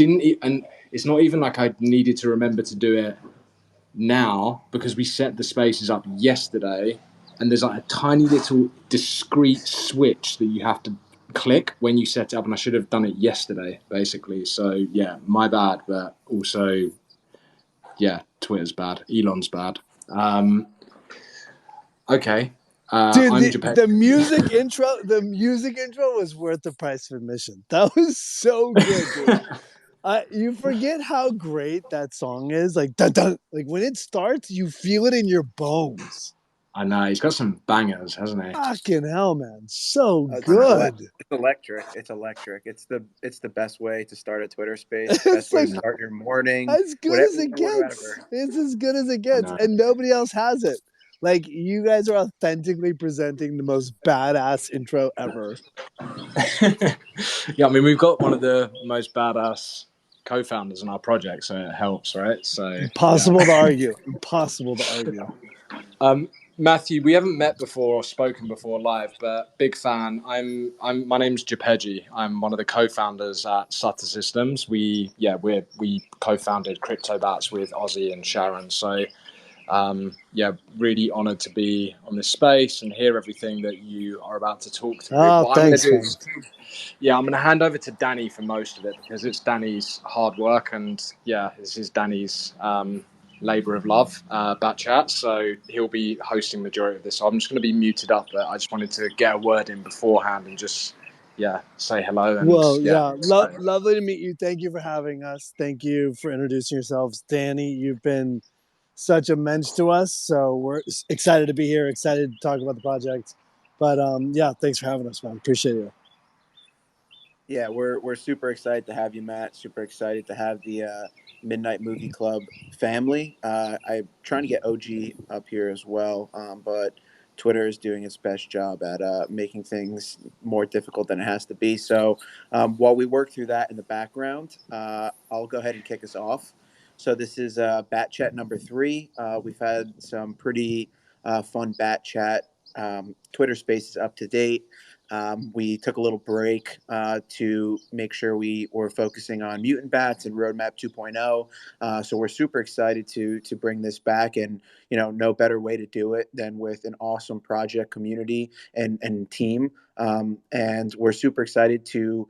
didn't, and it's not even like I needed to remember to do it now because we set the spaces up yesterday, and there's like a tiny little discrete switch that you have to click when you set it up, and I should have done it yesterday, basically. So yeah, my bad, but also, yeah, Twitter's bad. Elon's bad. Okay. Dude, the music intro was worth the price of admission. That was so good, dude. You forget how great that song is. Like, dun, dun, like when it starts, you feel it in your bones. I know, he's got some bangers, hasn't he? Fucking hell, man. So good. It's electric. It's electric. It's the best way to start a Twitter space. Best way to start your morning. As good as it gets. It's as good as it gets. And nobody else has it. Like, you guys are authentically presenting the most badass intro ever. Yeah, I mean, we've got one of the most badass co-founders in our project, so it helps, right? So Impossible to argue. Impossible to argue. Matthew, we haven't met before or spoken before live, but big fan. My name's Jepeji. I'm one of the co-founders at Sutter Systems. We co-founded Cryptobatz with Ozzy and Sharon. So really honored to be on this space and hear everything that you are about to talk through. Thanks, I'm going to hand over to Danny for most of it because it's Danny's hard work and this is Danny's labor of love, BatChat. So he'll be hosting the majority of this. So I'm just going to be muted up, but I just wanted to get a word in beforehand and just say hello. And, lovely to meet you. Thank you for having us. Thank you for introducing yourselves. Danny, you've been such a mensch to us, so we're excited to be here, excited to talk about the project. But thanks for having us, man. Appreciate you. Yeah, we're super excited to have you, Matt. Super excited to have the Midnight Movie Club family. I'm trying to get OG up here as well, but Twitter is doing its best job at making things more difficult than it has to be. So while we work through that in the background, I'll go ahead and kick us off. So this is BatChat number 3. We've had some pretty fun BatChat Twitter spaces up to date. We took a little break to make sure we were focusing on mutant bats and Roadmap 2.0. So we're super excited to bring this back, and no better way to do it than with an awesome project community and team. And we're super excited to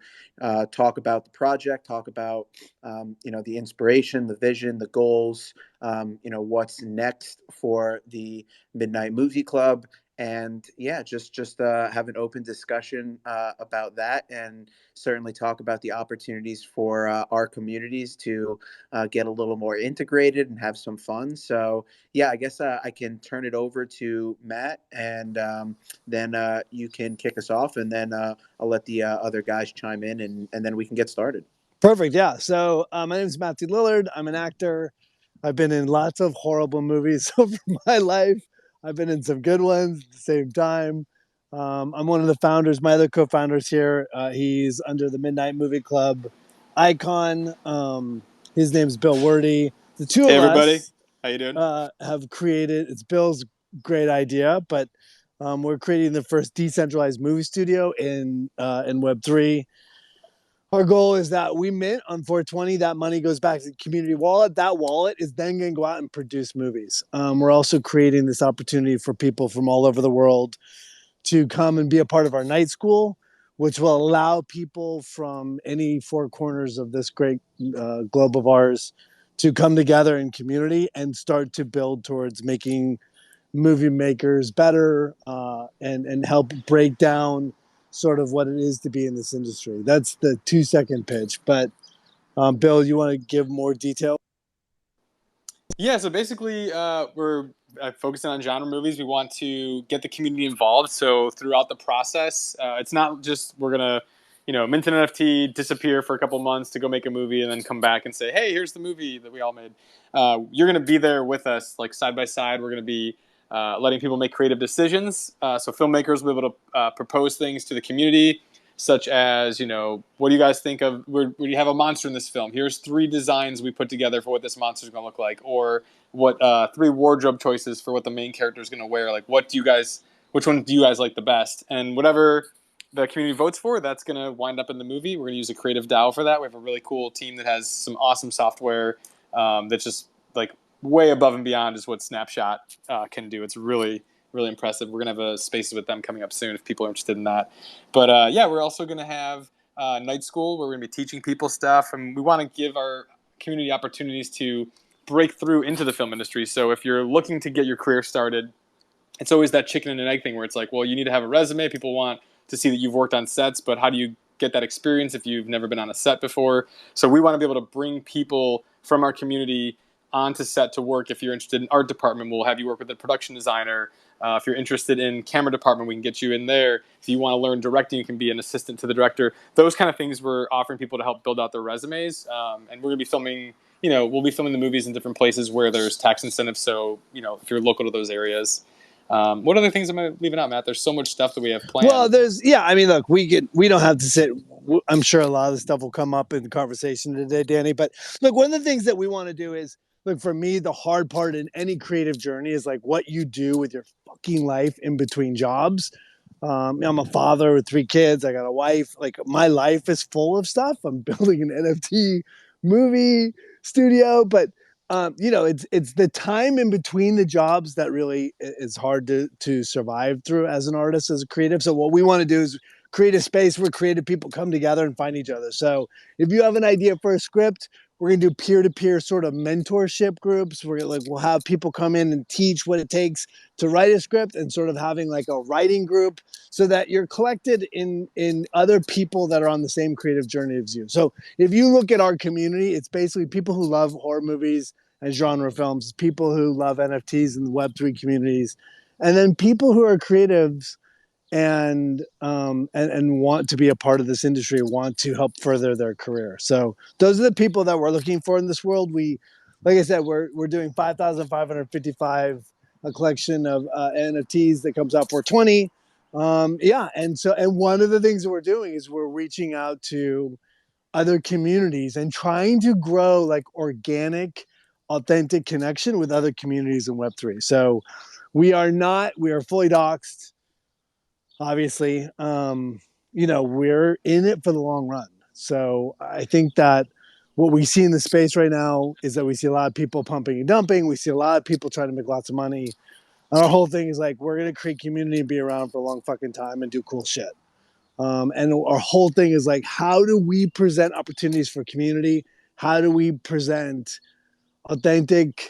talk about the project, talk about the inspiration, the vision, the goals, what's next for the Midnight Movie Club. And just have an open discussion about that, and certainly talk about the opportunities for our communities to get a little more integrated and have some fun. So I guess I can turn it over to Matt, and then you can kick us off, and then I'll let the other guys chime in, and then we can get started. Perfect. Yeah. So my name is Matthew Lillard. I'm an actor. I've been in lots of horrible movies over my life. I've been in some good ones at the same time. I'm one of the founders, my other co-founders here. He's under the Midnight Movie Club icon. His name's Bill Wordy. The two of everybody. us How you doing? Have created, it's Bill's great idea, but we're creating the first decentralized movie studio in Web3. Our goal is that we mint on 420. That money goes back to the community wallet. That wallet is then going to go out and produce movies. We're also creating this opportunity for people from all over the world to come and be a part of our night school, which will allow people from any four corners of this great globe of ours to come together in community and start to build towards making movie makers better and help break down sort of what it is to be in this industry. That's the 2-second pitch. But Bill, you want to give more detail? Yeah, so basically we're focusing on genre movies. We want to get the community involved. So throughout the process, it's not just we're going to, mint an NFT, disappear for a couple months to go make a movie and then come back and say, hey, here's the movie that we all made. You're going to be there with us, like side by side. We're going to be letting people make creative decisions. So filmmakers will be able to propose things to the community, such as, what do you guys think of, we have a monster in this film. Here's 3 designs we put together for what this monster is going to look like. Or what 3 wardrobe choices for what the main character is going to wear. Like, which one do you guys like the best? And whatever the community votes for, that's going to wind up in the movie. We're going to use a creative DAO for that. We have a really cool team that has some awesome software that's just like way above and beyond is what Snapshot can do. It's really, really impressive. We're going to have a spaces with them coming up soon if people are interested in that. But yeah, we're also going to have night school where we're going to be teaching people stuff, and we want to give our community opportunities to break through into the film industry. So if you're looking to get your career started, it's always that chicken and an egg thing where it's like, well, you need to have a resume. People want to see that you've worked on sets, but how do you get that experience if you've never been on a set before? So we want to be able to bring people from our community onto set to work. If you're interested in art department, we'll have you work with a production designer. If you're interested in camera department, we can get you in there. If you want to learn directing, you can be an assistant to the director. Those kind of things we're offering people to help build out their resumes. And we're going to be filming, we'll be filming the movies in different places where there's tax incentives. So, if you're local to those areas. What other things am I leaving out, Matt? There's so much stuff that we have planned. Well, look, we don't have to sit. I'm sure a lot of the stuff will come up in the conversation today, Danny. But look, one of the things that we want to do is, look, for me, the hard part in any creative journey is like what you do with your fucking life in between jobs. I'm a father with 3 kids. I got a wife. Like, my life is full of stuff. I'm building an NFT movie studio, but it's the time in between the jobs that really is hard to survive through as an artist, as a creative. So what we want to do is create a space where creative people come together and find each other. So if you have an idea for a script, we're going to do peer-to-peer sort of mentorship groups. We'll have people come in and teach what it takes to write a script, and sort of having like a writing group so that you're collected in other people that are on the same creative journey as you. So if you look at our community, it's basically people who love horror movies and genre films, people who love NFTs and the Web3 communities, and then people who are creatives and want to be a part of this industry, want to help further their career. So those are the people that we're looking for in this world. Like I said, we're doing 5,555, a collection of NFTs that comes out for 20. And one of the things that we're doing is we're reaching out to other communities and trying to grow like organic, authentic connection with other communities in Web3. So we are fully doxxed. Obviously, we're in it for the long run. So I think that what we see in the space right now is that we see a lot of people pumping and dumping. We see a lot of people trying to make lots of money. And our whole thing is like, we're going to create community and be around for a long fucking time and do cool shit. And our whole thing is like, how do we present opportunities for community? How do we present authentic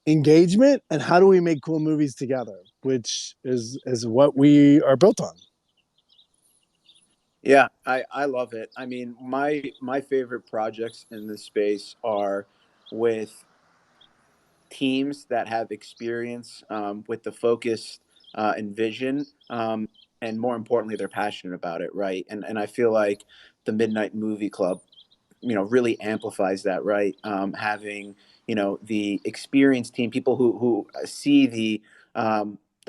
engagement? And how do we make cool movies together? Which is what we are built on. Yeah, I love it. I mean, my favorite projects in this space are with teams that have experience, with the focus and vision, and more importantly, they're passionate about it, right? And I feel like the Midnight Movie Club, really amplifies that, right? Having, the experienced team, people who see the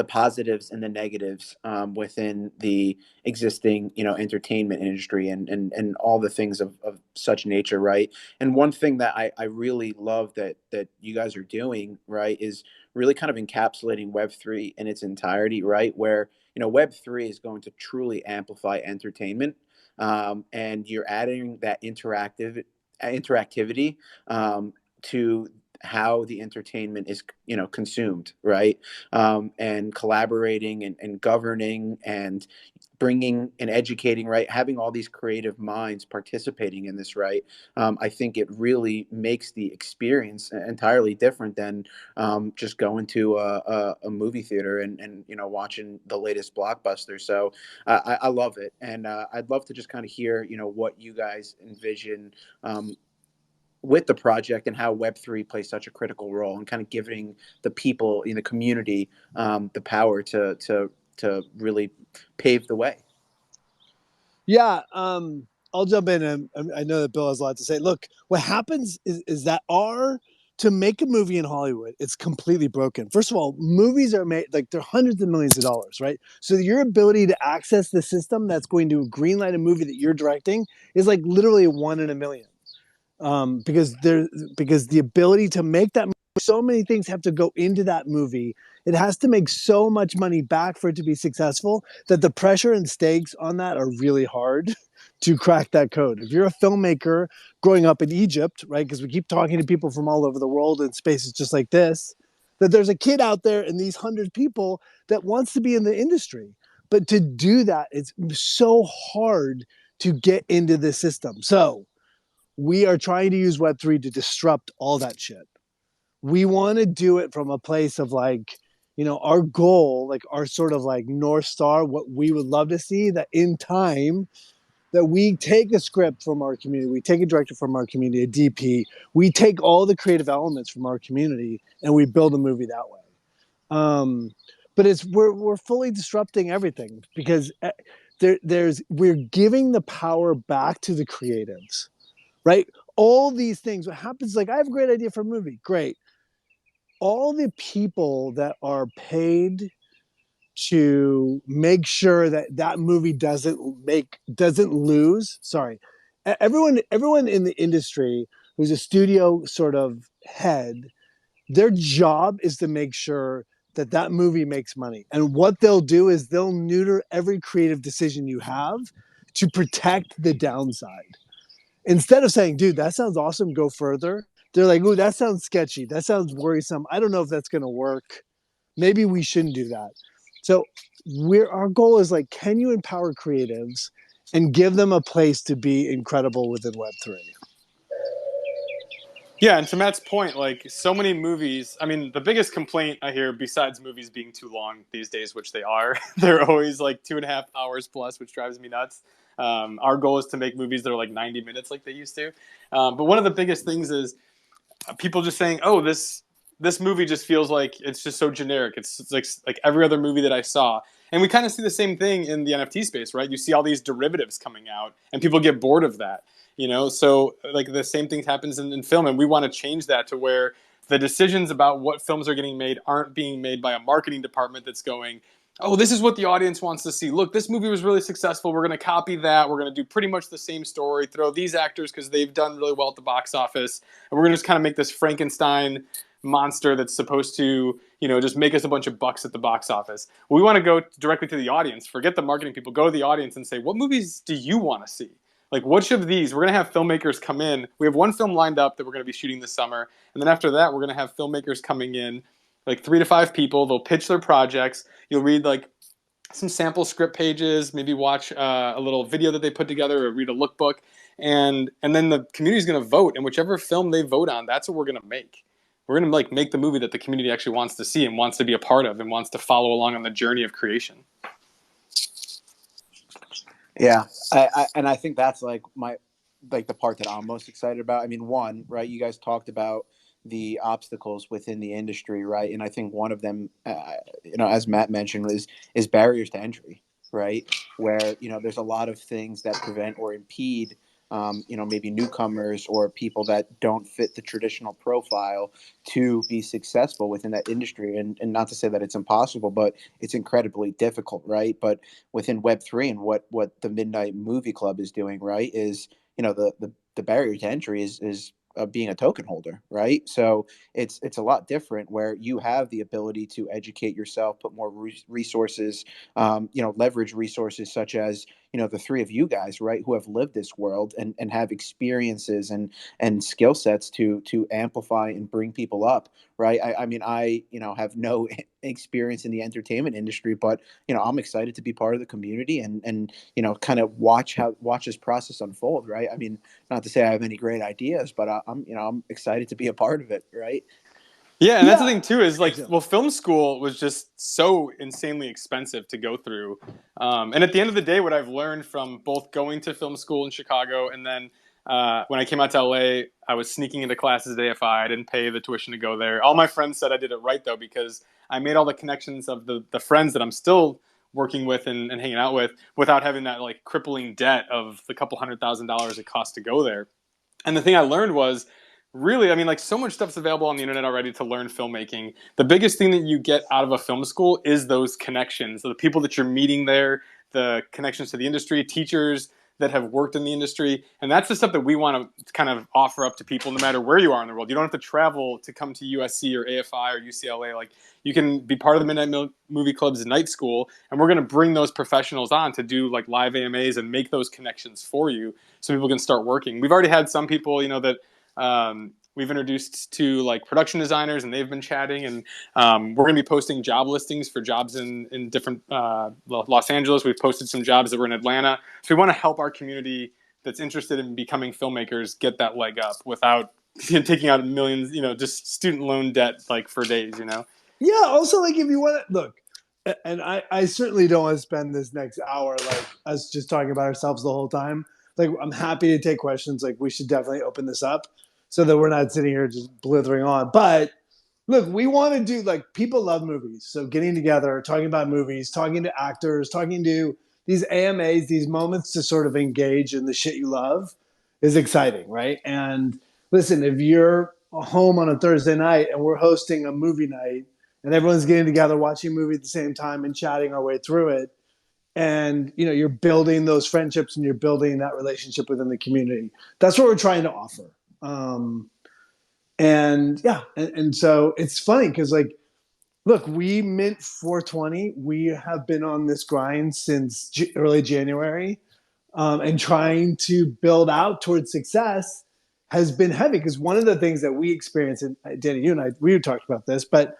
positives and the negatives within the existing, entertainment industry and all the things of such nature, right? And one thing that I really love that you guys are doing, right, is really kind of encapsulating Web3 in its entirety, right? Where, Web3 is going to truly amplify entertainment, and you're adding that interactivity to how the entertainment is, consumed, right? And collaborating and governing and bringing and educating, right? Having all these creative minds participating in this, right? I think it really makes the experience entirely different than just going to a movie theater and watching the latest blockbuster. So I love it, and I'd love to just kind of hear what you guys envision with the project and how Web3 plays such a critical role in kind of giving the people in the community the power to really pave the way. Yeah, I'll jump in, and I know that Bill has a lot to say. Look, what happens is that to make a movie in Hollywood, it's completely broken. First of all, movies are made, like, they're hundreds of millions of dollars, right? So your ability to access the system that's going to greenlight a movie that you're directing is like literally 1 in a million. Because the ability to make that so many things have to go into that movie. It has to make so much money back for it to be successful that the pressure and stakes on that are really hard to crack that code. If you're a filmmaker growing up in Egypt, right, because we keep talking to people from all over the world in spaces just like this, that there's a kid out there and these 100 people that wants to be in the industry. But to do that, it's so hard to get into the system. So we are trying to use Web3 to disrupt all that shit. We want to do it from a place of like, our goal, like our sort of like North Star, what we would love to see, that in time that we take a script from our community, we take a director from our community, a DP, we take all the creative elements from our community and we build a movie that way. But we're fully disrupting everything because we're giving the power back to the creatives, right? All these things, what happens, like I have a great idea for a movie, great. All the people that are paid to make sure that that movie doesn't lose. Sorry, everyone in the industry who's a studio sort of head, their job is to make sure that that movie makes money. And what they'll do is they'll neuter every creative decision you have to protect the downside. Instead of saying, dude, that sounds awesome, go further. They're like, ooh, that sounds sketchy. That sounds worrisome. I don't know if that's going to work. Maybe we shouldn't do that. So our goal is like, can you empower creatives and give them a place to be incredible within Web3? Yeah, and to Matt's point, like so many movies, I mean, the biggest complaint I hear besides movies being too long these days, which they are, they're always like 2.5 hours plus, which drives me nuts. Our goal is to make movies that are like 90 minutes like they used to. But one of the biggest things is people just saying, oh, this movie just feels like it's just so generic. It's like every other movie that I saw. And we kind of see the same thing in the NFT space, right? You see all these derivatives coming out and people get bored of that. So like the same thing happens in film, and we want to change that to where the decisions about what films are getting made aren't being made by a marketing department that's going, oh, this is what the audience wants to see. Look, this movie was really successful. We're going to copy that. We're going to do pretty much the same story, throw these actors because they've done really well at the box office, and we're going to just kind of make this Frankenstein monster that's supposed to, just make us a bunch of bucks at the box office. We want to go directly to the audience. Forget the marketing people. Go to the audience and say, what movies do you want to see? Like, which of these? We're going to have filmmakers come in. We have one film lined up that we're going to be shooting this summer. And then after that, we're going to have filmmakers coming in, like 3 to 5 people. They'll pitch their projects. You'll read, like, some sample script pages, maybe watch a little video that they put together or read a lookbook. And then the community is going to vote. And whichever film they vote on, that's what we're going to make. We're going to, make the movie that the community actually wants to see and wants to be a part of and wants to follow along on the journey of creation. Yeah, I think that's like the part that I'm most excited about. I mean, one, right? You guys talked about the obstacles within the industry, right? And I think one of them, as Matt mentioned, is barriers to entry, right? Where there's a lot of things that prevent or impede, maybe newcomers or people that don't fit the traditional profile to be successful within that industry. And not to say that it's impossible, but it's incredibly difficult, right? But within Web3 and what the Midnight Movie Club is doing, right, is, the barrier to entry is being a token holder, right? So it's a lot different where you have the ability to educate yourself, put more resources, leverage resources such as, the 3 of you guys, right, who have lived this world and have experiences and skill sets to amplify and bring people up, right? I mean, I have no experience in the entertainment industry, but, I'm excited to be part of the community and kind of watch this process unfold, right? I mean, not to say I have any great ideas, but I'm excited to be a part of it, right? Yeah, and that's the thing too is film school was just so insanely expensive to go through. And at the end of the day, what I've learned from both going to film school in Chicago and then when I came out to LA, I was sneaking into classes at AFI. I didn't pay the tuition to go there. All my friends said I did it right though, because I made all the connections of the friends that I'm still working with and hanging out with without having that like crippling debt of the couple $100,000 it cost to go there. And the thing I learned was, really, I mean, like so much stuff's available on the internet already to learn filmmaking. The biggest thing that you get out of a film school is those connections, the people that you're meeting there, the connections to the industry, teachers, that have worked in the industry. And that's the stuff that we want to kind of offer up to people no matter where you are in the world. You don't have to travel to come to USC or AFI or UCLA. Like, you can be part of the Midnight Movie Club's night school, and we're going to bring those professionals on to do like live AMAs and make those connections for you so people can start working. We've already had some people, you know, that we've introduced to like production designers, and they've been chatting, and we're going to be posting job listings for jobs in different Los Angeles. We've posted some jobs that were in Atlanta. So we want to help our community that's interested in becoming filmmakers get that leg up without taking out millions, you know, just student loan debt like for days, you know? Yeah. Also, like, if you want to look, and I certainly don't want to spend this next hour like us just talking about ourselves the whole time. Like, I'm happy to take questions. Like, we should definitely open this up so that we're not sitting here just blithering on. But look, we want to do, like, people love movies. So getting together, talking about movies, talking to actors, talking to these AMAs, these moments to sort of engage in the shit you love is exciting, right? And listen, if you're home on a Thursday night and we're hosting a movie night and everyone's getting together, watching a movie at the same time and chatting our way through it, and you know, you're building those friendships and you're building that relationship within the community. That's what we're trying to offer. And yeah, and so it's funny because, like, look, we mint 420. We have been on this grind since early January, and trying to build out towards success has been heavy. Because one of the things that we experienced, and Danny, you and I, we talked about this, but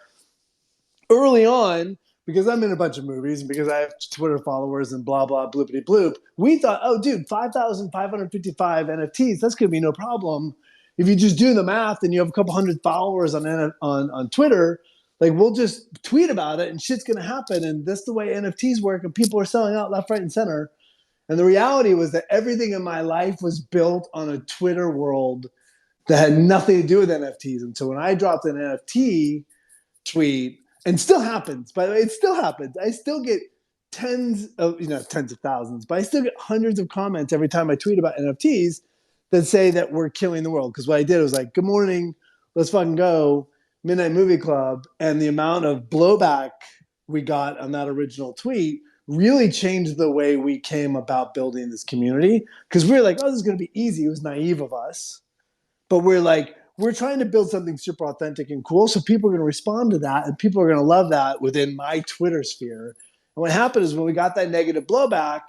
early on, because I'm in a bunch of movies and because I have Twitter followers and blah, blah, bloopity bloop, we thought, oh, dude, 5,555 NFTs, that's going to be no problem. If you just do the math and you have a couple hundred followers on Twitter, like, we'll just tweet about it and shit's going to happen. And that's the way NFTs work. And people are selling out left, right, and center. And the reality was that everything in my life was built on a Twitter world that had nothing to do with NFTs. And so when I dropped an NFT tweet, and still happens, by the way, it still happens. I still get tens of thousands, but I still get hundreds of comments every time I tweet about NFTs that say that we're killing the world. Because what I did was like, good morning, let's fucking go, Midnight Movie Club. And the amount of blowback we got on that original tweet really changed the way we came about building this community. Because we were like, oh, this is going to be easy. It was naive of us. But we're like, we're trying to build something super authentic and cool. So people are going to respond to that and people are going to love that within my Twitter sphere. And what happened is when we got that negative blowback,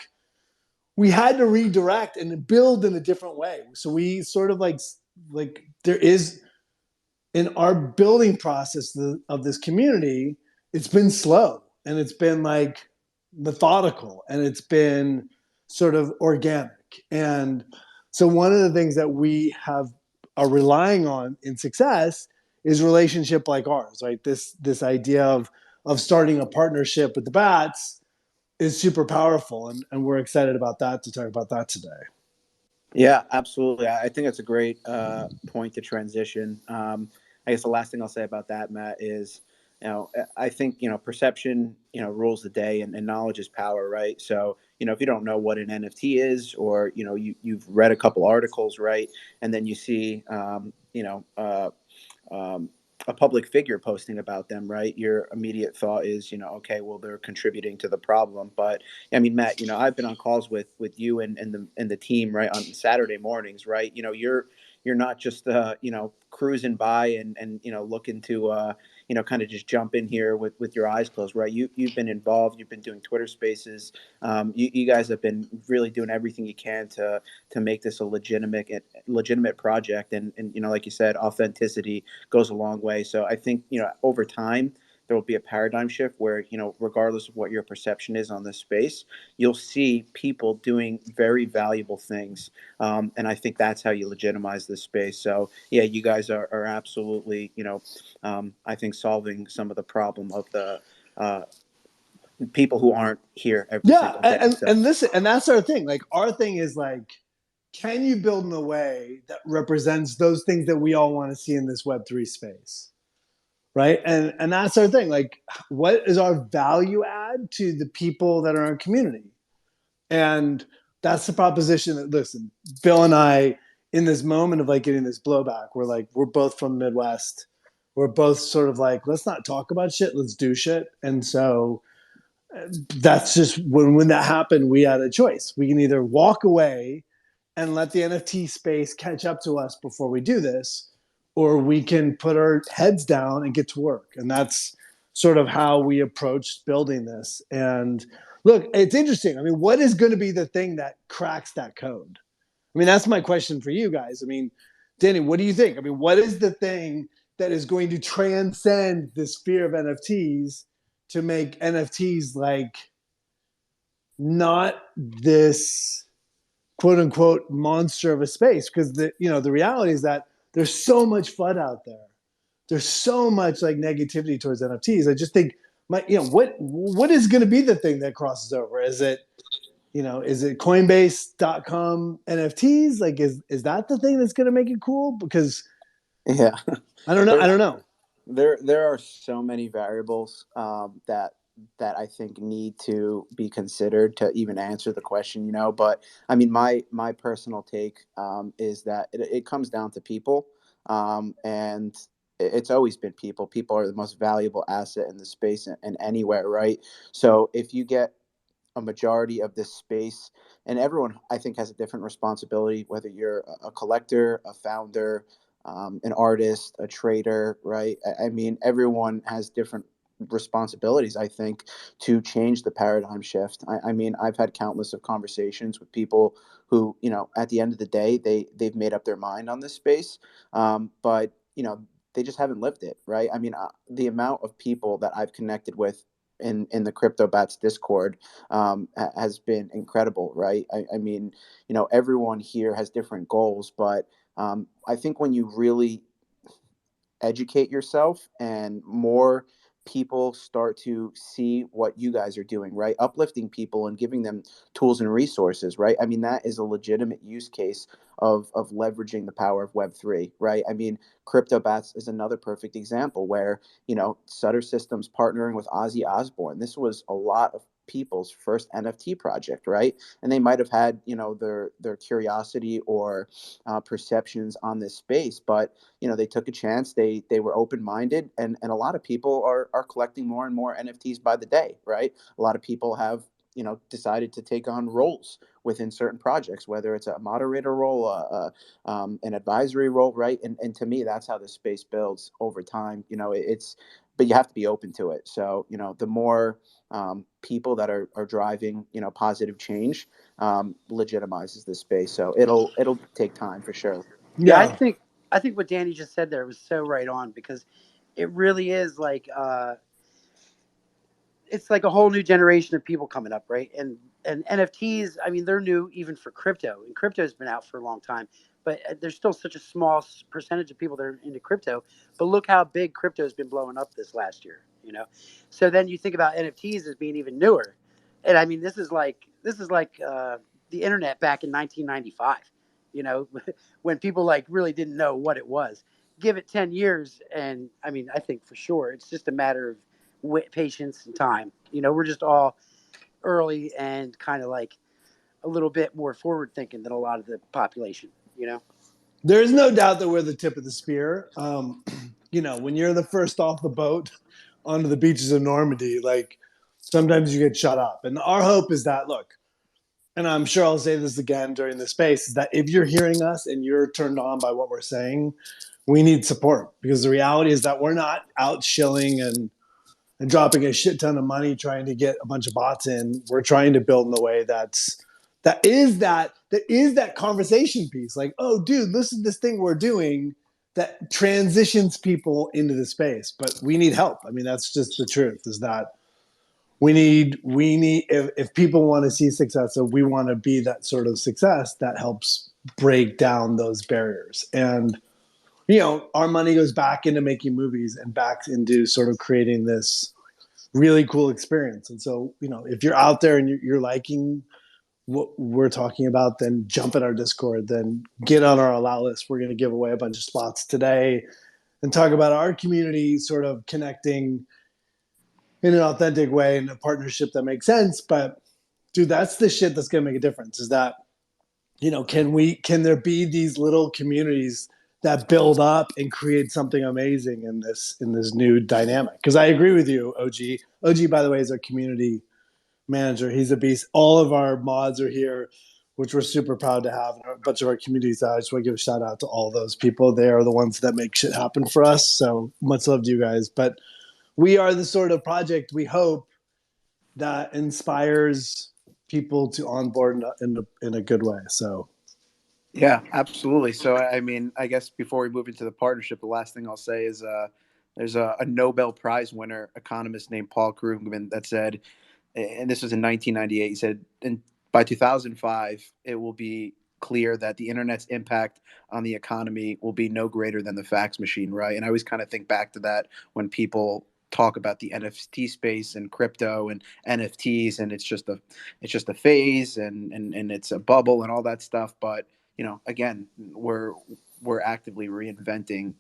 we had to redirect and build in a different way. So we sort of like there is in our building process of this community, it's been slow and it's been like methodical and it's been sort of organic. And so one of the things that we are relying on in success is relationship like ours, right? This idea of starting a partnership with the Bats is super powerful, and we're excited about that to talk about that today. Yeah, absolutely. I think that's a great point to transition. I guess the last thing I'll say about that, Matt, is, I think, perception, rules the day, and knowledge is power, right? So, if you don't know what an NFT is, or, you've read a couple articles, right? And then you see, a public figure posting about them, right? Your immediate thought is, okay, well, they're contributing to the problem. But I mean, Matt, I've been on calls with you and the team, right, on Saturday mornings, right? You're not just cruising by and looking to kind of just jump in here with your eyes closed, right? You've been involved. You've been doing Twitter Spaces. You guys have been really doing everything you can to make this a legitimate project. And like you said, authenticity goes a long way. So I think over time there will be a paradigm shift where regardless of what your perception is on this space, you'll see people doing very valuable things. And I think that's how you legitimize this space. So yeah, you guys are absolutely I think solving some of the problem of the people who aren't here every single day. And that's our thing. Like, our thing is like, can you build in a way that represents those things that we all want to see in this Web3 space? Right. And that's our thing. Like, what is our value add to the people that are in our community? And that's the proposition that, listen, Bill and I, in this moment of like getting this blowback, we're both from the Midwest. We're both sort of like, let's not talk about shit, let's do shit. And so that's just when that happened, we had a choice. We can either walk away and let the NFT space catch up to us before we do this, or we can put our heads down and get to work. And that's sort of how we approached building this. And look, it's interesting. I mean, what is going to be the thing that cracks that code? I mean, that's my question for you guys. I mean, Danny, what do you think? I mean, what is the thing that is going to transcend this fear of NFTs to make NFTs like not this quote unquote monster of a space? Because the reality is that there's so much FUD out there. There's so much like negativity towards NFTs. I just think what is going to be the thing that crosses over? Is it Coinbase.com NFTs? Like, is that the thing that's going to make it cool? Because Yeah, I don't know. I don't know. There are so many variables that I think need to be considered to even answer the question. But I mean, my personal take is that it comes down to people, and it's always been people. People are the most valuable asset in the space and anywhere, right? So if you get a majority of this space, and everyone I think has a different responsibility, whether you're a collector, a founder, an artist, a trader, right? I mean, everyone has different responsibilities, I think, to change the paradigm shift. I mean, I've had countless of conversations with people who, at the end of the day, they've made up their mind on this space, but they just haven't lived it, right? I mean, the amount of people that I've connected with in the Cryptobatz Discord has been incredible, right? I mean, everyone here has different goals, but I think when you really educate yourself and more people start to see what you guys are doing, right? Uplifting people and giving them tools and resources, right? I mean, that is a legitimate use case of leveraging the power of Web3, right? I mean, Cryptobatz is another perfect example where, Sutter Systems partnering with Ozzy Osbourne. This was a lot of people's first NFT project, right? And they might have had, their curiosity or perceptions on this space, but they took a chance. They were open minded, and a lot of people are collecting more and more NFTs by the day, right? A lot of people have decided to take on roles within certain projects, whether it's a moderator role, an advisory role, right? And to me, that's how the space builds over time. But you have to be open to it. So the more people that are driving positive change legitimizes this space. So it'll take time for sure. Yeah, I think what Danny just said there was so right on, because it really is like it's like a whole new generation of people coming up, right? And NFTs, I mean, they're new even for crypto, and crypto's been out for a long time, but there's still such a small percentage of people that are into crypto. But look how big crypto has been blowing up this last year, So then you think about NFTs as being even newer, and I mean, this is like the internet back in 1995, when people like really didn't know what it was. Give it 10 years, and I mean, I think for sure it's just a matter of patience and time. We're just all early and kind of like a little bit more forward thinking than a lot of the population. There's no doubt that we're the tip of the spear. When you're the first off the boat onto the beaches of Normandy, like sometimes you get shut up. And our hope is that, look, and I'm sure I'll say this again during the space, is that if you're hearing us and you're turned on by what we're saying, we need support, because the reality is that we're not out shilling and dropping a shit ton of money trying to get a bunch of bots in. We're trying to build in the way that is that conversation piece. Like, oh, dude, listen to this thing we're doing that transitions people into the space. But we need help. I mean, that's just the truth, is that we need if people want to see success, so we want to be that sort of success that helps break down those barriers. And our money goes back into making movies and back into sort of creating this really cool experience. And so, if you're out there and you're liking what we're talking about, then jump in our Discord, then get on our allow list. We're going to give away a bunch of spots today and talk about our community sort of connecting in an authentic way in a partnership that makes sense. But dude, that's the shit that's going to make a difference, is that, can there be these little communities that build up and create something amazing in this new dynamic? Because I agree with you, OG. OG, by the way, is our community manager. He's a beast. All of our mods are here, which we're super proud to have. And a bunch of our communities. I just want to give a shout out to all those people. They are the ones that make shit happen for us. So much love to you guys. But we are the sort of project we hope that inspires people to onboard in a good way. So. Yeah, absolutely. So, I mean, I guess before we move into the partnership, the last thing I'll say is there's a Nobel Prize winner economist named Paul Krugman that said, and this was in 1998, he said, by 2005, it will be clear that the internet's impact on the economy will be no greater than the fax machine, right? And I always kind of think back to that when people talk about the NFT space and crypto and NFTs, and it's just a phase and it's a bubble and all that stuff. But again, we're actively reinventing,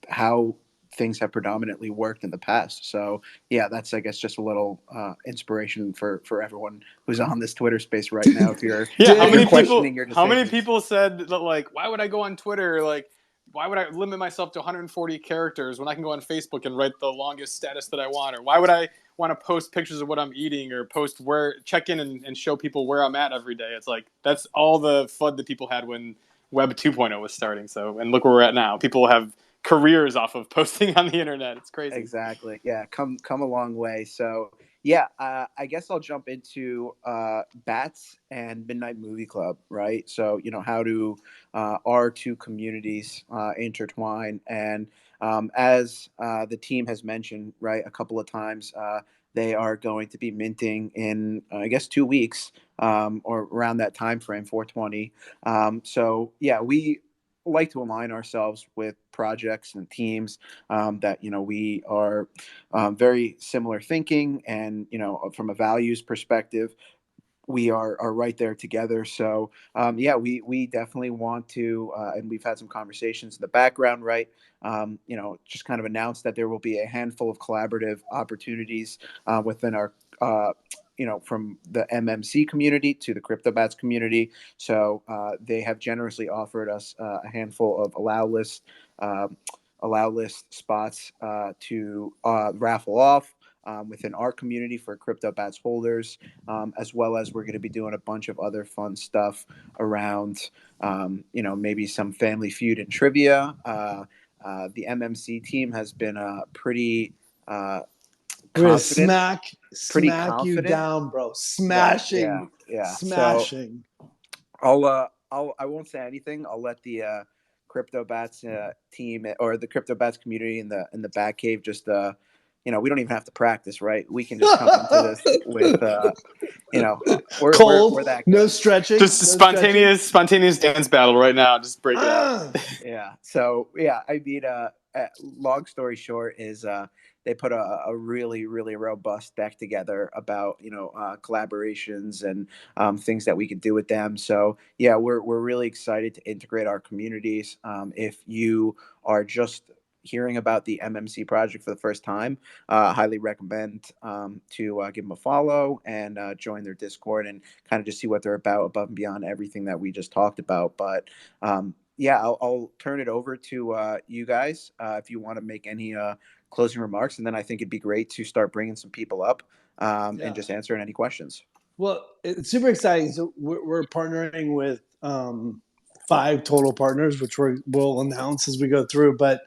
how things have predominantly worked in the past. So yeah, that's, I guess, just a little inspiration for everyone who's on this Twitter space right now. If you're how many questioning your people? How many decisions. people said that? Like, why would I go on Twitter? Like, why would I limit myself to 140 characters when I can go on Facebook and write the longest status that I want? Or why would I want to post pictures of what I'm eating or check in and show people where I'm at every day? It's like, that's all the FUD that people had when Web 2.0 was starting. So, and look where we're at now. People have careers off of posting on the internet. It's crazy. Exactly. Yeah. Come a long way. So yeah, I guess I'll jump into Bats and Midnight Movie Club, right? So, how do our two communities intertwine? And as the team has mentioned, right, a couple of times, they are going to be minting in, I guess, 2 weeks or around that time frame, 420. So yeah, we like to align ourselves with projects and teams that we are very similar thinking, and from a values perspective we are right there together. So yeah, we definitely want to, and we've had some conversations in the background, right? Just kind of announced that there will be a handful of collaborative opportunities within our from the MMC community to the Cryptobatz community. So they have generously offered us a handful of allow list spots to raffle off within our community for Cryptobatz holders, as well as we're going to be doing a bunch of other fun stuff around, maybe some Family Feud and trivia. The MMC team has been pretty We're gonna confident. smack you down, bro. Smashing. So I won't say anything. I'll let the Cryptobatz team or the Cryptobatz community in the Batcave just we don't even have to practice, right? We can just come into this with cold, we're that good. no stretching, just spontaneous dance battle right now. Just break it out. Yeah. So yeah, I mean, long story short is they put a really, really robust deck together about collaborations and things that we could do with them. So yeah, we're really excited to integrate our communities. If you are just hearing about the MMC project for the first time, highly recommend to give them a follow and join their Discord and kind of just see what they're about above and beyond everything that we just talked about. But yeah, I'll turn it over to you guys if you want to make any closing remarks, and then I think it'd be great to start bringing some people up and just answering any questions. Well, it's super exciting. So we're partnering with 5 total partners, which we'll announce as we go through. But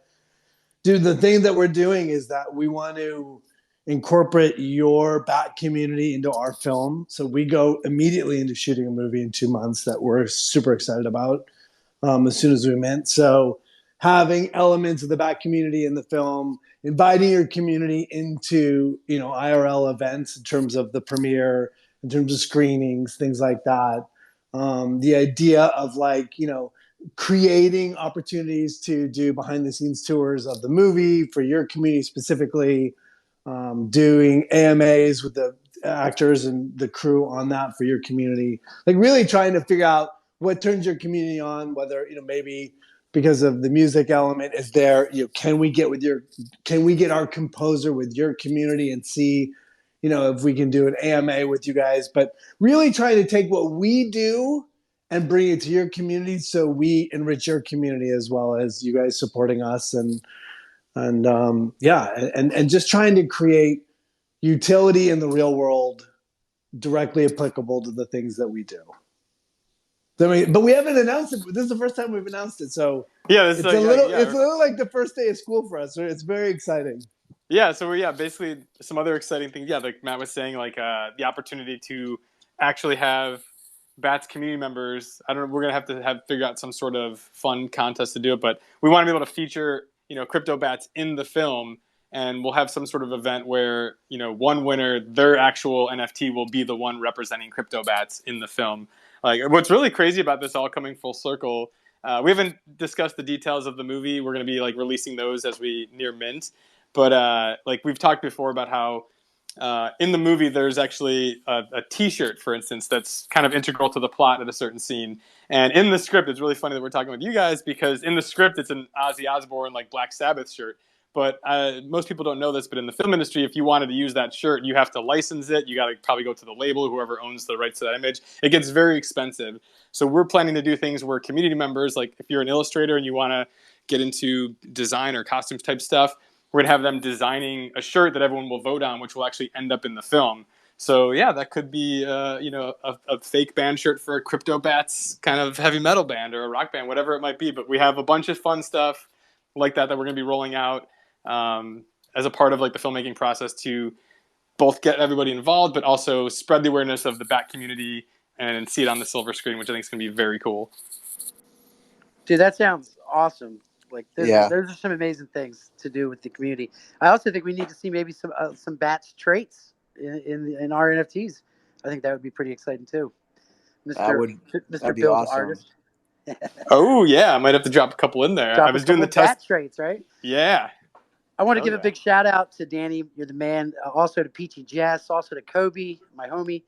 dude, the thing that we're doing is that we want to incorporate your Bat community into our film. So we go immediately into shooting a movie in 2 months that we're super excited about as soon as we mint. So having elements of the Bat community in the film, inviting your community into, IRL events in terms of the premiere, in terms of screenings, things like that. The idea of creating opportunities to do behind the scenes tours of the movie for your community specifically, doing AMAs with the actors and the crew on that for your community, like really trying to figure out what turns your community on, whether, maybe because of the music element is there, can we get our composer with your community and see, if we can do an AMA with you guys, but really trying to take what we do and bring it to your community so we enrich your community as well as you guys supporting us and just trying to create utility in the real world, directly applicable to the things that we do. But we haven't announced it. This is the first time we've announced it, so Yeah, it's a little like the first day of school for us. So it's very exciting. Yeah, so basically some other exciting things. Yeah, like Matt was saying, like the opportunity to actually have Bats community members. I don't know. We're gonna have to figure out some sort of fun contest to do it, but we want to be able to feature Cryptobatz in the film, and we'll have some sort of event where one winner, their actual NFT will be the one representing Cryptobatz in the film. Like what's really crazy about this all coming full circle. We haven't discussed the details of the movie. We're gonna be like releasing those as we near mint. But like we've talked before about how in the movie there's actually a T-shirt, for instance, that's kind of integral to the plot at a certain scene. And in the script, it's really funny that we're talking with you guys because in the script it's an Ozzy Osbourne like Black Sabbath shirt. But most people don't know this, but in the film industry, if you wanted to use that shirt, you have to license it. You got to probably go to the label, whoever owns the rights to that image. It gets very expensive. So we're planning to do things where community members, like if you're an illustrator and you want to get into design or costumes type stuff, we're gonna have them designing a shirt that everyone will vote on, which will actually end up in the film. So yeah, that could be a fake band shirt for a Cryptobatz kind of heavy metal band or a rock band, whatever it might be. But we have a bunch of fun stuff like that we're gonna be rolling out as a part of like the filmmaking process to both get everybody involved, but also spread the awareness of the Bat community and see it on the silver screen, which I think is gonna be very cool. Dude, that sounds awesome. Like there's some amazing things to do with the community. I also think we need to see maybe some Bats traits in our NFTs. I think that would be pretty exciting too. Mr. Bill's awesome. Artist. Oh yeah, I might have to drop a couple in there. I was doing the test. Bat traits, right? Yeah. I want to give a big shout out to Danny. You're the man. Also to Peachy Jess. Also to Kobe, my homie,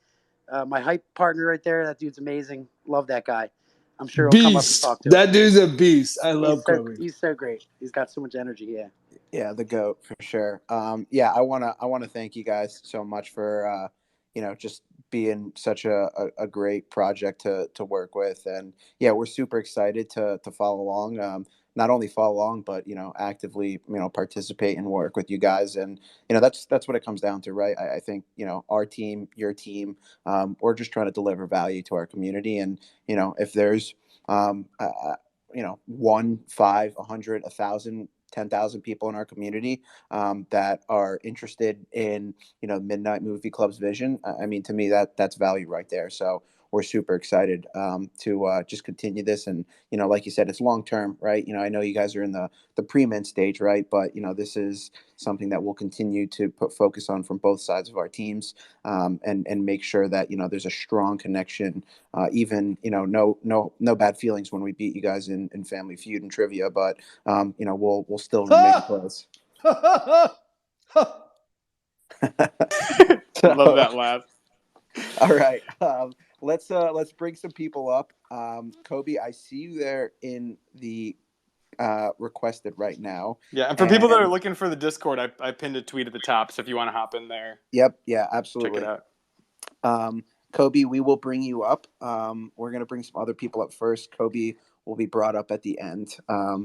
my hype partner right there. That dude's amazing. Love that guy. I'm sure he'll come up and talk to that dude's a beast. I love Kobe. He's so great. He's got so much energy. Yeah. Yeah, the GOAT for sure. Yeah, I wanna thank you guys so much for just being such a great project to work with, and yeah, we're super excited to follow along. Not only follow along, but actively participate and work with you guys, and that's what it comes down to, right? I think our team, your team, we're just trying to deliver value to our community, and if there's 1, 5, 100, 1,000, 10,000 people in our community that are interested in Midnight Movie Club's vision, I mean, to me that's value right there. So we're super excited to just continue this, and like you said, it's long term, right? I know you guys are in the pre-mint stage, right? But this is something that we'll continue to put focus on from both sides of our teams, and make sure that there's a strong connection. Even no bad feelings when we beat you guys in Family Feud and trivia, but we'll still remain close. Love that laugh. All right. Let's bring some people up. Kobe, I see you there in the requested right now. Yeah, and for people that are looking for the Discord, I pinned a tweet at the top, so if you want to hop in there. Yep, yeah, absolutely. Check it out. Kobe, we will bring you up. We're gonna bring some other people up first. Kobe will be brought up at the end.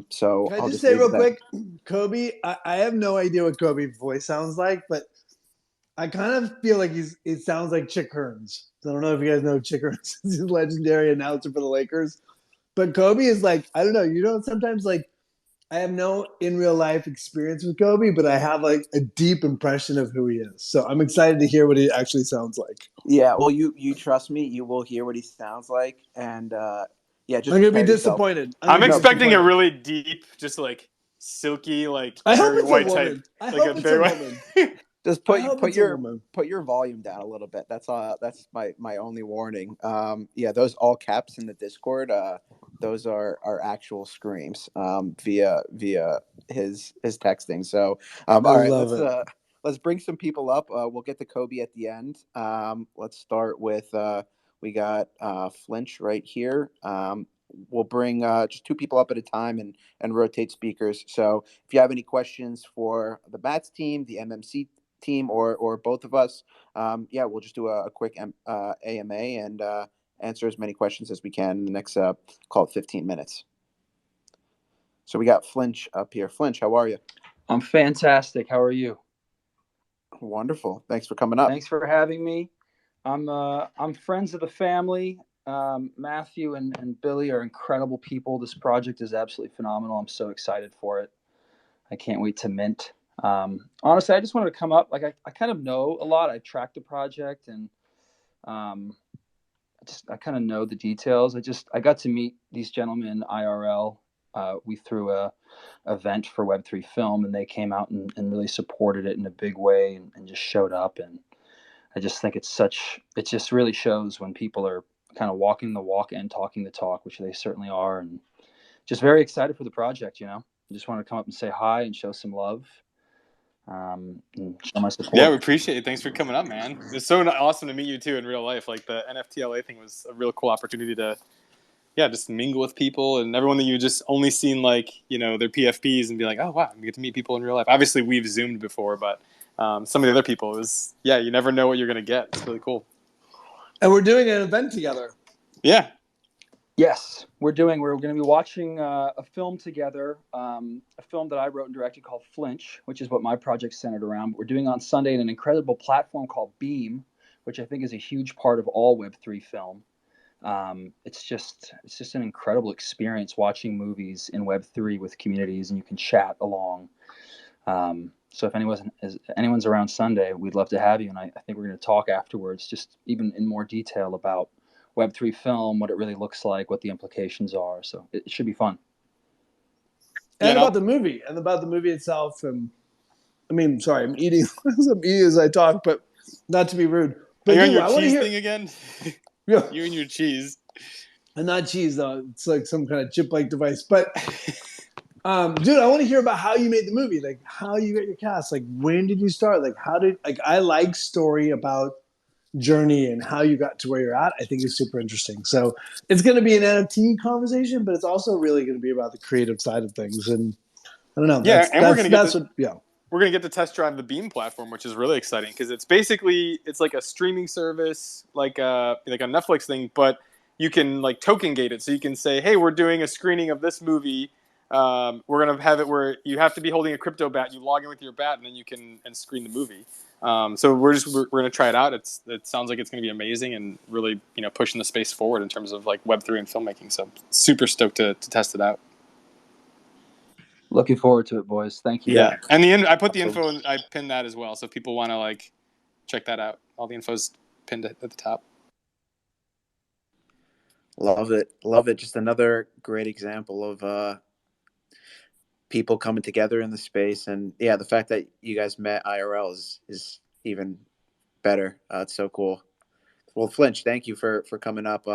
So Can I just say real quick, Kobe, I have no idea what Kobe's voice sounds like, but I kind of feel like it sounds like Chick Hearns. I don't know if you guys know Chick Hearns. He's a legendary announcer for the Lakers. But Kobe is like, I don't know, sometimes like I have no in real life experience with Kobe, but I have like a deep impression of who he is. So I'm excited to hear what he actually sounds like. Yeah, well, you trust me, you will hear what he sounds like, and yeah, just I'm gonna be disappointed. I'm expecting a really deep, just like silky, like I hope very it's white a woman. type. I like hope it's a woman. Just put your volume down a little bit. That's my only warning. Yeah, those all caps in the Discord. Those are actual screams via his texting. So all right, let's bring some people up. We'll get to Kobe at the end. Let's start with we got Flinch right here. We'll bring just 2 people up at a time and rotate speakers. So if you have any questions for the Bats team, the MMC team, or both of us, yeah, we'll just do a quick AMA and answer as many questions as we can in the next call it 15 minutes. So we got Flinch up here. Flinch, how are you? I'm fantastic. How are you? Wonderful. Thanks for coming up. Thanks for having me. I'm friends of the family. Matthew and Billy are incredible people. This project is absolutely phenomenal. I'm so excited for it. I can't wait to mint. Honestly, I just wanted to come up. Like I kind of know a lot. I tracked the project and I kind of know the details. I got to meet these gentlemen IRL. We threw a event for Web3 Film, and they came out and really supported it in a big way and just showed up. And I just think it just really shows when people are kind of walking the walk and talking the talk, which they certainly are. And just very excited for the project, I just want to come up and say hi and show some love. And show my support. Yeah, we appreciate it. Thanks for coming up, man. It's so awesome to meet you too in real life. Like the NFTLA thing was a real cool opportunity to, just mingle with people and everyone that you just only seen like, their PFPs and be like, oh wow, you get to meet people in real life. Obviously we've Zoomed before, but some of the other people you never know what you're going to get. It's really cool. And we're doing an event together. Yeah. Yes, we're going to be watching a film together, a film that I wrote and directed called Flinch, which is what my project's centered around. But we're doing on Sunday in an incredible platform called Beam, which I think is a huge part of all Web3 film. It's just an incredible experience watching movies in Web3 with communities, and you can chat along. So if anyone's around Sunday, we'd love to have you. And I think we're going to talk afterwards, just even in more detail about Web3 film, what it really looks like, what the implications are. So it should be fun. And about the movie itself. And sorry, I'm eating as I talk, but not to be rude. But are you on your cheese thing again? Yeah. You and your cheese. And not cheese, though. It's like some kind of chip-like device. But, dude, I want to hear about how you made the movie. Like, how you got your cast. Like, when did you start? Like, I like story about journey and how you got to where you're at. I think is super interesting. So it's going to be an NFT conversation, but it's also really going to be about the creative side of things. And I don't know. We're going to get to test drive the Beam platform, which is really exciting because it's like a streaming service, like a Netflix thing, but you can like token gate it. So you can say, hey, we're doing a screening of this movie. We're going to have it where you have to be holding a Cryptobatz. You log in with your bat and then you can screen the movie. So we're going to try it out. It sounds like it's going to be amazing and really, pushing the space forward in terms of like Web3 and filmmaking. So super stoked to test it out. Looking forward to it, boys. Thank you. Yeah. And I put the info and I pinned that as well. So if people want to like check that out. All the info's pinned at the top. Love it. Love it. Just another great example of people coming together in the space. And yeah, the fact that you guys met IRL is even better. It's so cool. Well, Flinch, thank you for coming up.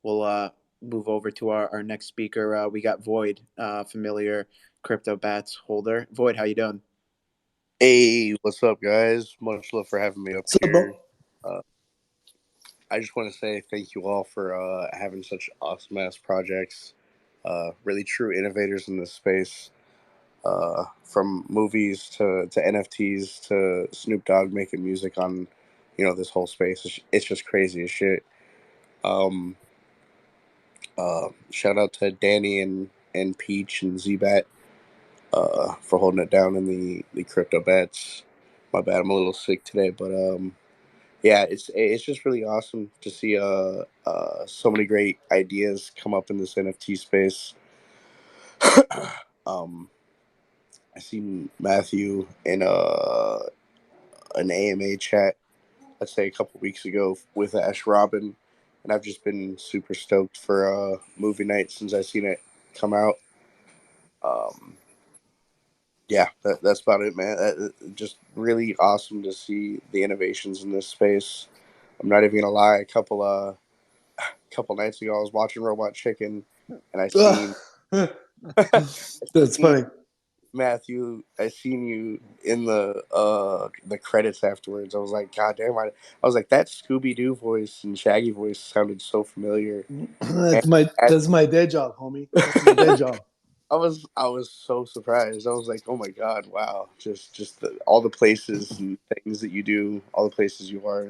We'll move over to our next speaker. We got Void, familiar Cryptobatz holder. Void, how you doing? Hey, what's up, guys? Much love for having me up here. I just want to say thank you all for having such awesome-ass projects. Really true innovators in this space. From movies to NFTs to Snoop Dogg making music on, this whole space. It's just crazy as shit. Shout out to Danny and Peach and Zbat for holding it down in the Cryptobatz. My bad, I'm a little sick today, but yeah, it's just really awesome to see so many great ideas come up in this NFT space. I seen Matthew in an AMA chat, let's say a couple weeks ago with Ash Robin, and I've just been super stoked for movie night since I've seen it come out. Yeah, that's about it, man. Just really awesome to see the innovations in this space. I'm not even gonna lie. A couple nights ago, I was watching Robot Chicken, and I seen that's funny. Matthew, I seen you in the credits afterwards. I was like, God damn! I was like, that Scooby Doo voice and Shaggy voice sounded so familiar. That's my day job, homie. That's my day job. I was so surprised. I was like, oh my God, wow! Just all the places and things that you do, all the places you are.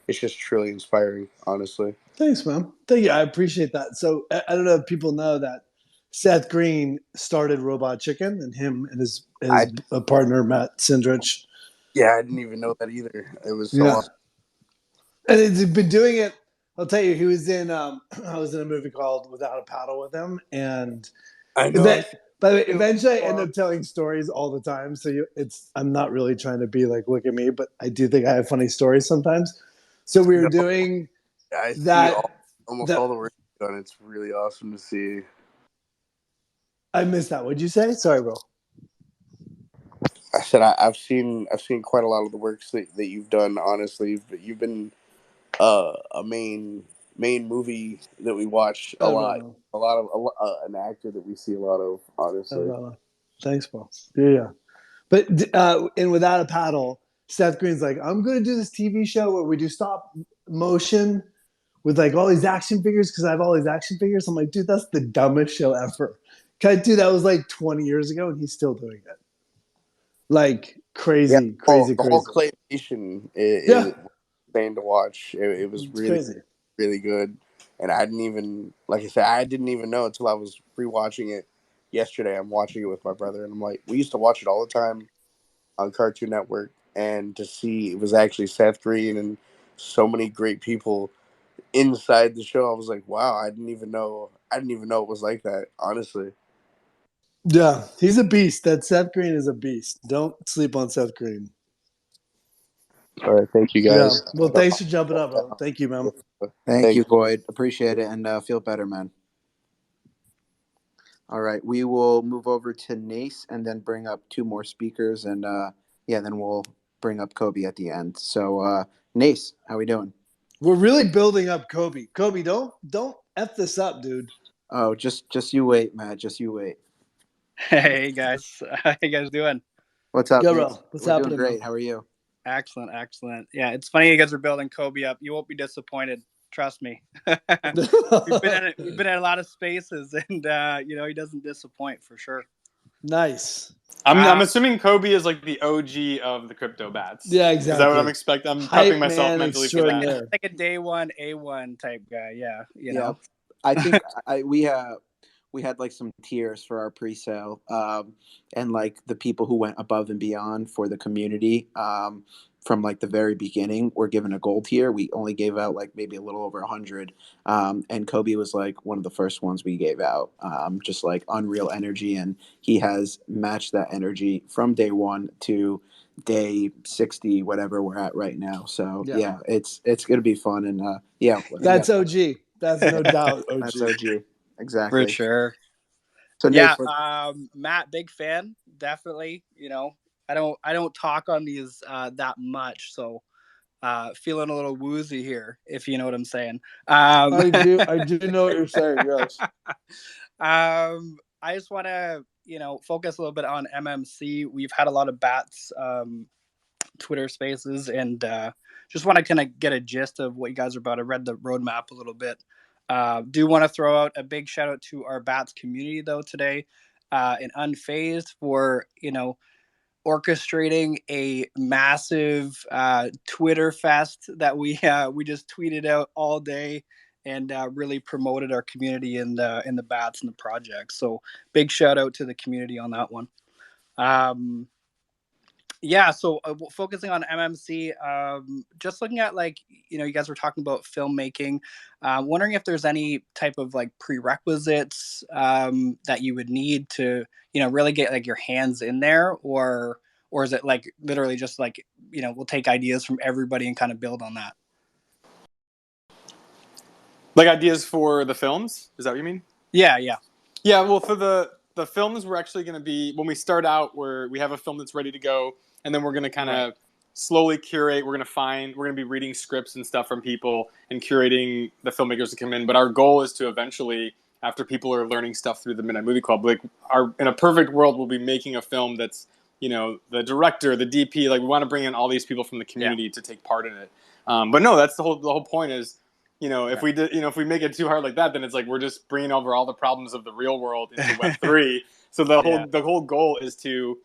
It's just truly inspiring, honestly. Thanks, man. Thank you. I appreciate that. So I don't know if people know that Seth Green started Robot Chicken, and him and his partner Matt Sindrich Yeah, I didn't even know that either. It was so Yeah, awesome. and he's been doing it. I'll tell you, he was in. I was in a movie called Without a Paddle with him, and I know. by the way, eventually I end up telling stories all the time. So I'm not really trying to be like, look at me, but I do think I have funny stories sometimes. So we were No, doing I see that. almost all the work you've done. It's really awesome to see. I missed that. What'd you say? Sorry, bro. I said I've seen quite a lot of the works that you've done. Honestly, you've been a main movie that we watch a Oh, lot. no. An actor that we see a lot of. Honestly, Thanks, bro. Yeah. But in Without a Paddle, Seth Green's like, I'm going to do this TV show where we do stop motion with like all these action figures because I have all these action figures. I'm like, dude, that's the dumbest show ever. Dude, that was like 20 years ago and he's still doing it. Like yeah. crazy. The whole claymation is insane to watch. It was It's really crazy. really good, and I didn't even I didn't even know until I was rewatching it yesterday. I'm watching it with my brother, and I'm like, we used to watch it all the time on Cartoon Network, and to see it was actually Seth Green and so many great people inside the show, I was like, wow, I didn't even know it was like that, honestly. Yeah, he's a beast. That Seth Green is a beast. Don't sleep on Seth Green. All right, thank you guys. Yeah. Well, thanks for jumping up, bro. Thank you, man. Thank you, Boyd. Appreciate it, and feel better, man. All right, we will move over to Nace and then bring up two more speakers, and then we'll bring up Kobe at the end. So, Nace, how we doing? We're really building up Kobe. Kobe, don't F this up, dude. Oh, just you wait, Matt. Just you wait. Hey guys, how you guys doing? What's up, Yo, Nace? bro. What's We're happening, doing great. man? How are you? Excellent. Yeah, it's funny you guys are building Kobe up. You won't be disappointed. Trust me. we've been at a lot of spaces, and he doesn't disappoint for sure. Nice. I'm assuming Kobe is like the OG of the Cryptobatz. Yeah, exactly. Is that what I'm expecting? I'm prepping myself mentally for that. Like a day one, A1 type guy. Yeah, you know. I think we had like some tiers for our pre-sale, and like the people who went above and beyond for the community, from like the very beginning were given a gold tier. We only gave out like maybe a little over 100, and Kobe was like one of the first ones we gave out, just like unreal energy, and he has matched that energy from day one to day 60, whatever we're at right now. So yeah, it's gonna be fun, and that's OG. That's no doubt OG. That's OG. Exactly. For sure. So yeah, Matt, big fan, definitely. I don't talk on these that much, so feeling a little woozy here, if you know what I'm saying. I do know what you're saying. Yes. I just want to focus a little bit on MMC. We've had a lot of Bats Twitter Spaces, and just want to kind of get a gist of what you guys are about. I read the roadmap a little bit. Do want to throw out a big shout out to our Bats community though today, and Unfazed for orchestrating a massive Twitter fest that we just tweeted out all day and really promoted our community in the Bats and the project. So big shout out to the community on that one. So focusing on MMC, just looking at you guys were talking about filmmaking, wondering if there's any type of like prerequisites that you would need to really get like your hands in there, or is it like literally just like we'll take ideas from everybody and kind of build on that? Like ideas for the films? Is that what you mean? Yeah. Well, for the films, we're actually going to be, when we start out, we have a film that's ready to go, and then we're going to kind of slowly curate. We're going to be reading scripts and stuff from people and curating the filmmakers to come in. But our goal is to eventually, after people are learning stuff through the Midnight Movie Club, in a perfect world, we'll be making a film that's, the director, the DP, we want to bring in all these people from the community to take part in it. But no, that's the whole point is, if we make it too hard like that, then it's like we're just bringing over all the problems of the real world into Web3. So the whole goal is to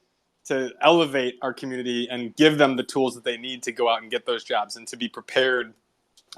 elevate our community and give them the tools that they need to go out and get those jobs and to be prepared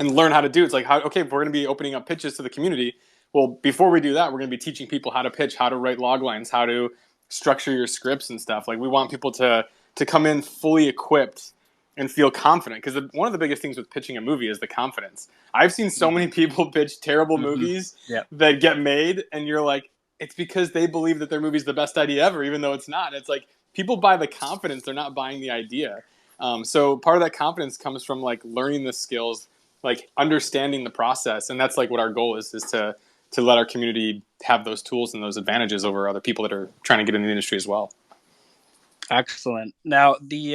and learn how to do it. It's like, if we're going to be opening up pitches to the community, well, before we do that, we're going to be teaching people how to pitch, how to write log lines, how to structure your scripts and stuff. Like we want people to to come in fully equipped and feel confident. Because one of the biggest things with pitching a movie is the confidence. I've seen so many people pitch terrible movies that get made, and you're like, it's because they believe that their movie's the best idea ever, even though it's not. It's like people buy the confidence; they're not buying the idea. So part of that confidence comes from like learning the skills, like understanding the process, and that's like what our goal is to let our community have those tools and those advantages over other people that are trying to get into the industry as well. Excellent. Now, the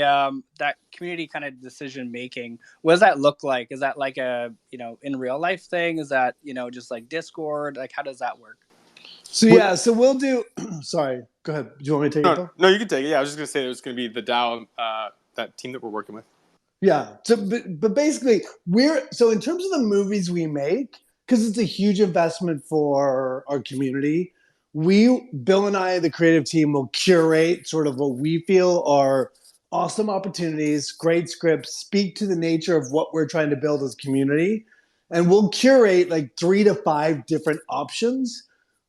that community kind of decision making, what does that look like? Is that like a, in real life thing? Is that, just like Discord? Like, how does that work? So we'll do. Sorry, go ahead. Do you want me to take it, Bill? No, you can take it. Yeah, I was just gonna say it was gonna be the DAO, that team that we're working with. Yeah. So, but basically, so in terms of the movies we make, because it's a huge investment for our community. Bill and I, the creative team, will curate sort of what we feel are awesome opportunities, great scripts, speak to the nature of what we're trying to build as a community. And we'll curate like 3 to 5 different options.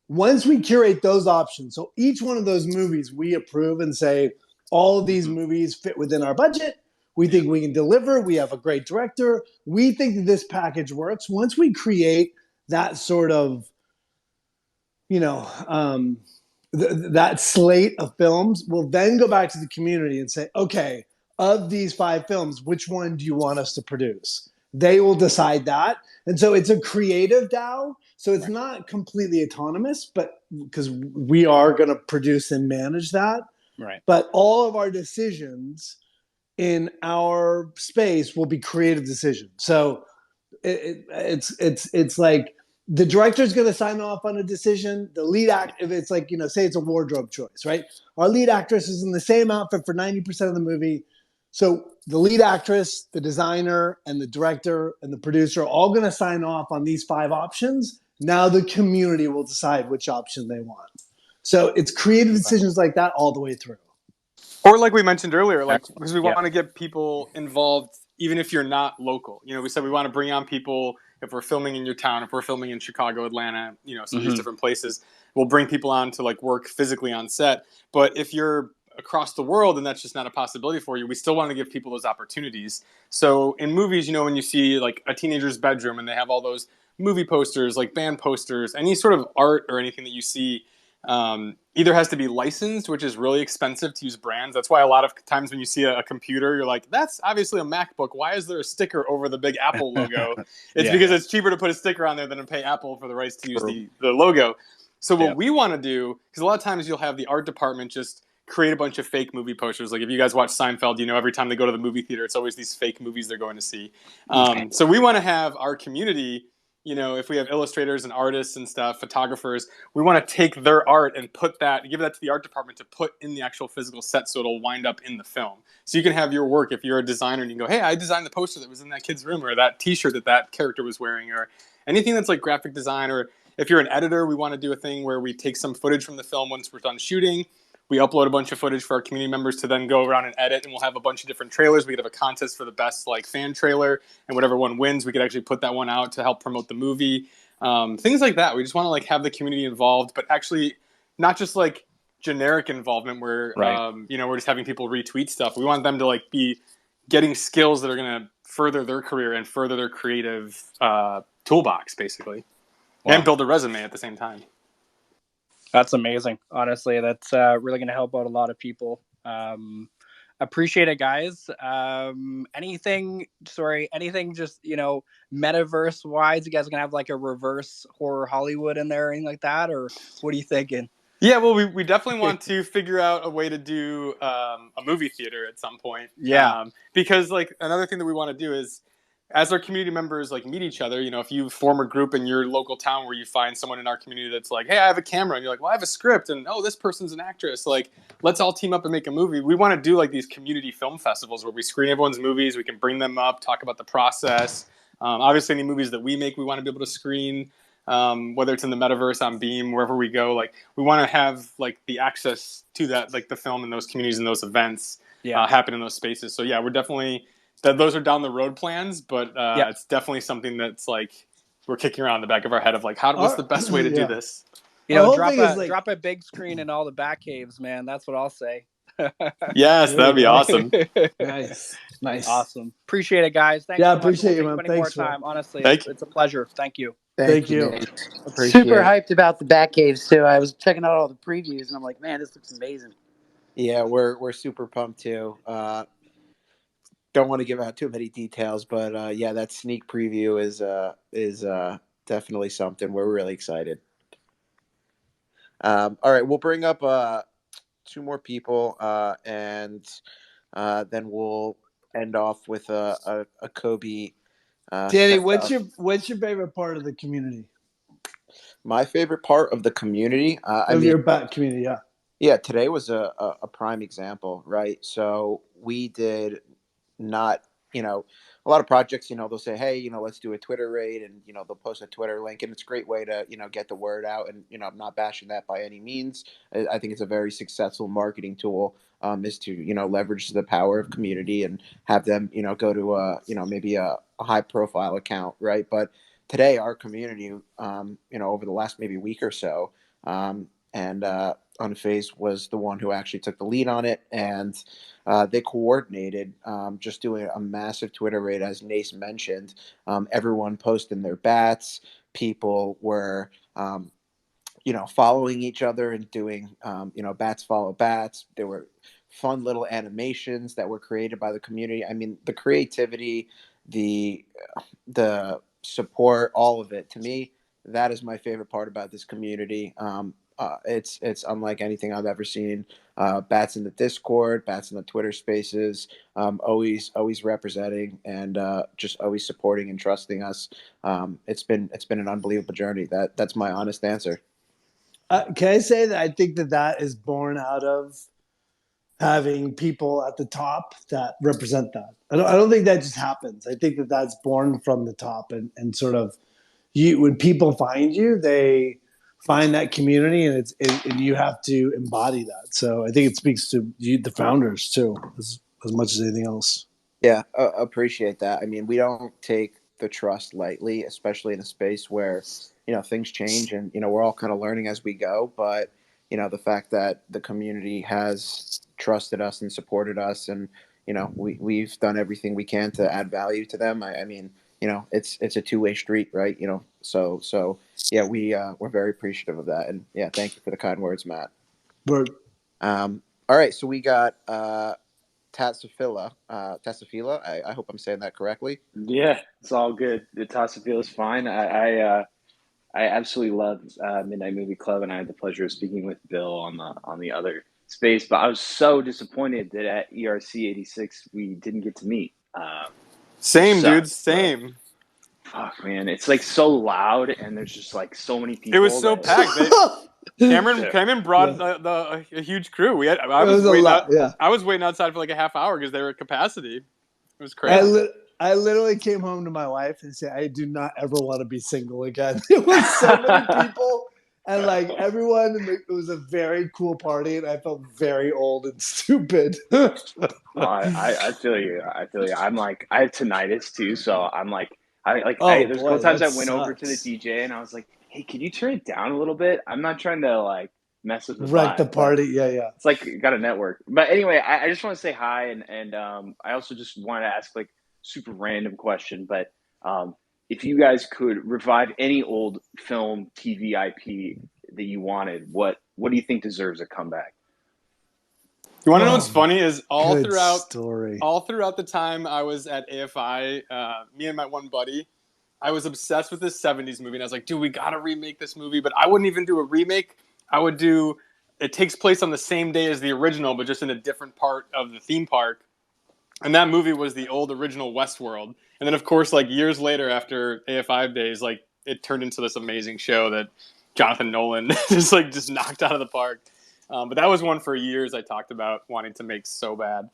Once we curate those options, so each one of those movies we approve and say, all of these movies fit within our budget. We think we can deliver. We have a great director. We think that this package works. Once we create that sort of, that slate of films, we'll then go back to the community and say, okay, of these 5 films, which one do you want us to produce? They will decide that. And so it's a creative DAO. So it's not completely autonomous, but because we are going to produce and manage that. Right. But all of our decisions in our space will be creative decisions. So it's like the director's going to sign off on a decision. The lead if it's like, say it's a wardrobe choice, right? Our lead actress is in the same outfit for 90% of the movie. So the lead actress, the designer, and the director and the producer are all going to sign off on these 5 options. Now the community will decide which option they want. So it's creative decisions like that all the way through. Or like we mentioned earlier, like because we want to get people involved, even if you're not local. We said we want to bring on people if we're filming in your town, if we're filming in Chicago, Atlanta, some of these different places. We'll bring people on to like work physically on set. But if you're across the world and that's just not a possibility for you, we still want to give people those opportunities. So in movies, when you see like a teenager's bedroom and they have all those movie posters, like band posters, any sort of art or anything that you see, either has to be licensed, which is really expensive to use brands. That's why a lot of times when you see a computer, you're like, that's obviously a MacBook. Why is there a sticker over the big Apple logo? It's because it's cheaper to put a sticker on there than to pay Apple for the rights to use the logo. So what we want to do, because a lot of times you'll have the art department just create a bunch of fake movie posters. Like if you guys watch Seinfeld, every time they go to the movie theater, it's always these fake movies they're going to see. So we want to have our community, if we have illustrators and artists and stuff, photographers, we want to take their art and give that to the art department to put in the actual physical set so it'll wind up in the film. So you can have your work if you're a designer and you can go, hey, I designed the poster that was in that kid's room, or that t-shirt that character was wearing, or anything that's like graphic design. Or if you're an editor, we want to do a thing where we take some footage from the film once we're done shooting. We upload a bunch of footage for our community members to then go around and edit, and we'll have a bunch of different trailers. We could have a contest for the best like fan trailer, and whatever one wins, we could actually put that one out to help promote the movie. Things like that. We just want to like have the community involved, but actually not just like generic involvement where we're just having people retweet stuff. We want them to like be getting skills that are going to further their career and further their creative toolbox, basically, and build a resume at the same time. That's amazing. Honestly, that's really going to help out a lot of people. Appreciate it, guys. Anything just, metaverse wise, you guys are going to have like a reverse horror Hollywood in there or anything like that? Or what are you thinking? Yeah, well, we definitely want to figure out a way to do a movie theater at some point. Yeah. Because like another thing that we want to do is, as our community members like meet each other, if you form a group in your local town where you find someone in our community that's like, hey, I have a camera, and you're like, well, I have a script, and oh, this person's an actress, like, let's all team up and make a movie. We want to do like these community film festivals where we screen everyone's movies, we can bring them up, talk about the process. Obviously, any movies that we make, we want to be able to screen, whether it's in the metaverse, on Beam, wherever we go. Like, we want to have like the access to that, like the film in those communities and those events happen in those spaces. So yeah, we're definitely. Those are down the road plans, but it's definitely something that's like we're kicking around in the back of our head of like, what's the best way to do this? Drop a big screen in all the back caves, man. That's what I'll say. Yes, that'd be awesome. Nice. Awesome. Appreciate it, guys. Thanks Yeah, so much. appreciate you, We'll man. take up any more Thanks, man. time. Honestly, Thank you. it's a pleasure. Thank you. Thank you. Nate. Super Appreciate it. hyped about the Batcaves too. I was checking out all the previews and I'm like, man, this looks amazing. Yeah, we're super pumped too. Don't want to give out too many details, but yeah, that sneak preview is definitely something. We're really excited. All right, we'll bring up two more people, and then we'll end off with a Kobe. Danny, send what's off. your favorite part of the community? My favorite part of the community? I Of mean, your bat community, yeah. yeah, today was a prime example, right? So we did not, a lot of projects, they'll say, hey, let's do a Twitter raid, and, they'll post a Twitter link, and it's a great way to, get the word out. And, I'm not bashing that by any means. I think it's a very successful marketing tool, is to, leverage the power of community and have them, go to, maybe a high profile account, right? But today, our community, over the last maybe week or so, and Unfazed was the one who actually took the lead on it, and they coordinated just doing a massive Twitter raid, as Nace mentioned. Everyone posting their bats. People were, following each other and doing, bats follow bats. There were fun little animations that were created by the community. I mean, the creativity, the support, all of it. To me, that is my favorite part about this community. It's unlike anything I've ever seen. Bats in the Discord, bats in the Twitter Spaces, always representing and just always supporting and trusting us. It's been an unbelievable journey. That's my honest answer. Can I say that I think that is born out of having people at the top that represent that? I don't think that just happens. I think that's born from the top, and sort of when people find you, they find that community, and and you have to embody that. So I think it speaks to you, the founders, too, as much as anything else. Yeah, appreciate that. I mean, we don't take the trust lightly, especially in a space where, things change, and, we're all kind of learning as we go. But, the fact that the community has trusted us and supported us, and, we've done everything we can to add value to them. I mean, it's a two-way street, right? So yeah, we're very appreciative of that. And yeah, thank you for the kind words, Matt. Word. All right, so we got Tatsafila. I hope I'm saying that correctly. Yeah, it's all good. The Tatsafila is fine. I absolutely love Midnight Movie Club, and I had the pleasure of speaking with Bill on the other space. But I was so disappointed that at ERC 86 we didn't get to meet. Same, Sucked, dude. Same. Fuck, man, it's like so loud, and there's just like so many people. It was so packed. Cameron brought a huge crew. I was waiting outside for like a half hour because they were at capacity. It was crazy. I literally came home to my wife and said, I do not ever want to be single again. There was so many people, and like everyone, it was a very cool party, and I felt very old and stupid. I feel you. I'm like, I have tinnitus too, so I'm like, there's a couple times I went over to the DJ and I was like, hey, can you turn it down a little bit? I'm not trying to like mess with the wreck the vibe, party. Yeah. It's like got a network. But anyway, I just want to say hi, and I also just wanted to ask like super random question, but if you guys could revive any old film, TV IP that you wanted, what do you think deserves a comeback? You want to know what's funny is all throughout the time I was at AFI, me and my one buddy, I was obsessed with this 70s movie, and I was like, dude, we got to remake this movie. But I wouldn't even do a remake. I would do, it takes place on the same day as the original, but just in a different part of the theme park. And that movie was the old original Westworld. And then, of course, like years later after AFI days, like it turned into this amazing show that Jonathan Nolan just knocked out of the park. But that was one for years I talked about wanting to make so bad.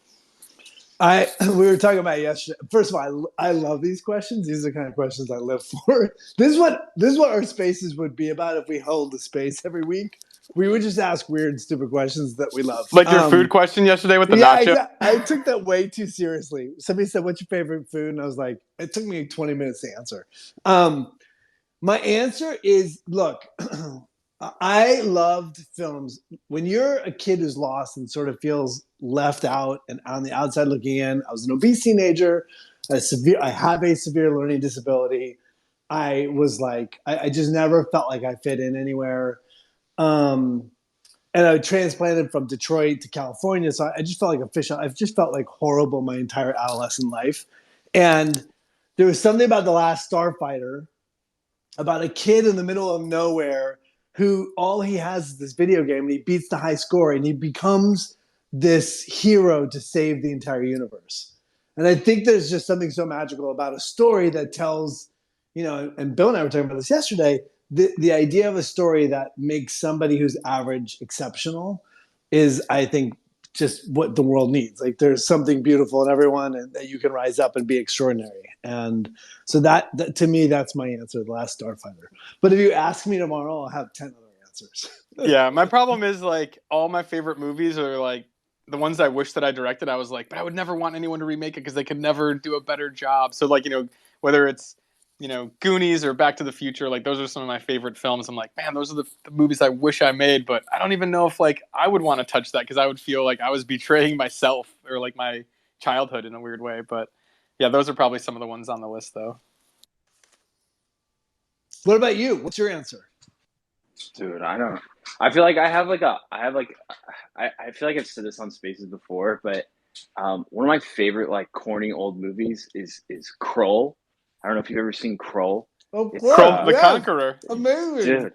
We were talking about yesterday. First of all, I love these questions. These are the kind of questions I live for. This is what our spaces would be about if we held a space every week. We would just ask weird, stupid questions that we love. Like your food question yesterday with the nacho? Exactly. I took that way too seriously. Somebody said, what's your favorite food? And I was like, it took me 20 minutes to answer. My answer is, look, I loved films. When you're a kid who's lost and sort of feels left out and on the outside looking in, I was an obese teenager. I have a severe learning disability. I was like, I just never felt like I fit in anywhere. Um, and I transplanted from Detroit to California, so I just felt like a fish. I've just felt like horrible my entire adolescent life. And there was something about The Last Starfighter, about a kid in the middle of nowhere who all he has is this video game and he beats the high score and he becomes this hero to save the entire universe. And I think there's just something so magical about a story that tells, and Bill and I were talking about this yesterday, the idea of a story that makes somebody who's average exceptional is, I think, just what the world needs. Like there's something beautiful in everyone and that you can rise up and be extraordinary. And so that to me, that's my answer, The Last Starfighter. But if you ask me tomorrow, I'll have 10 other answers. Yeah, my problem is like all my favorite movies are like the ones I wish that I directed. I was like, but I would never want anyone to remake it because they could never do a better job. So like, whether it's, Goonies or Back to the Future, like those are some of my favorite films. I'm like, man, those are the movies I wish I made, but I don't even know if like I would want to touch that because I would feel like I was betraying myself or like my childhood in a weird way. But yeah, those are probably some of the ones on the list though. What about you? What's your answer? Dude, I don't. I feel like I feel like I've said this on Spaces before, but one of my favorite like corny old movies is Kroll. I don't know if you've ever seen Kroll. Oh, It's, Kroll the yeah. Conqueror. Amazing. Dude,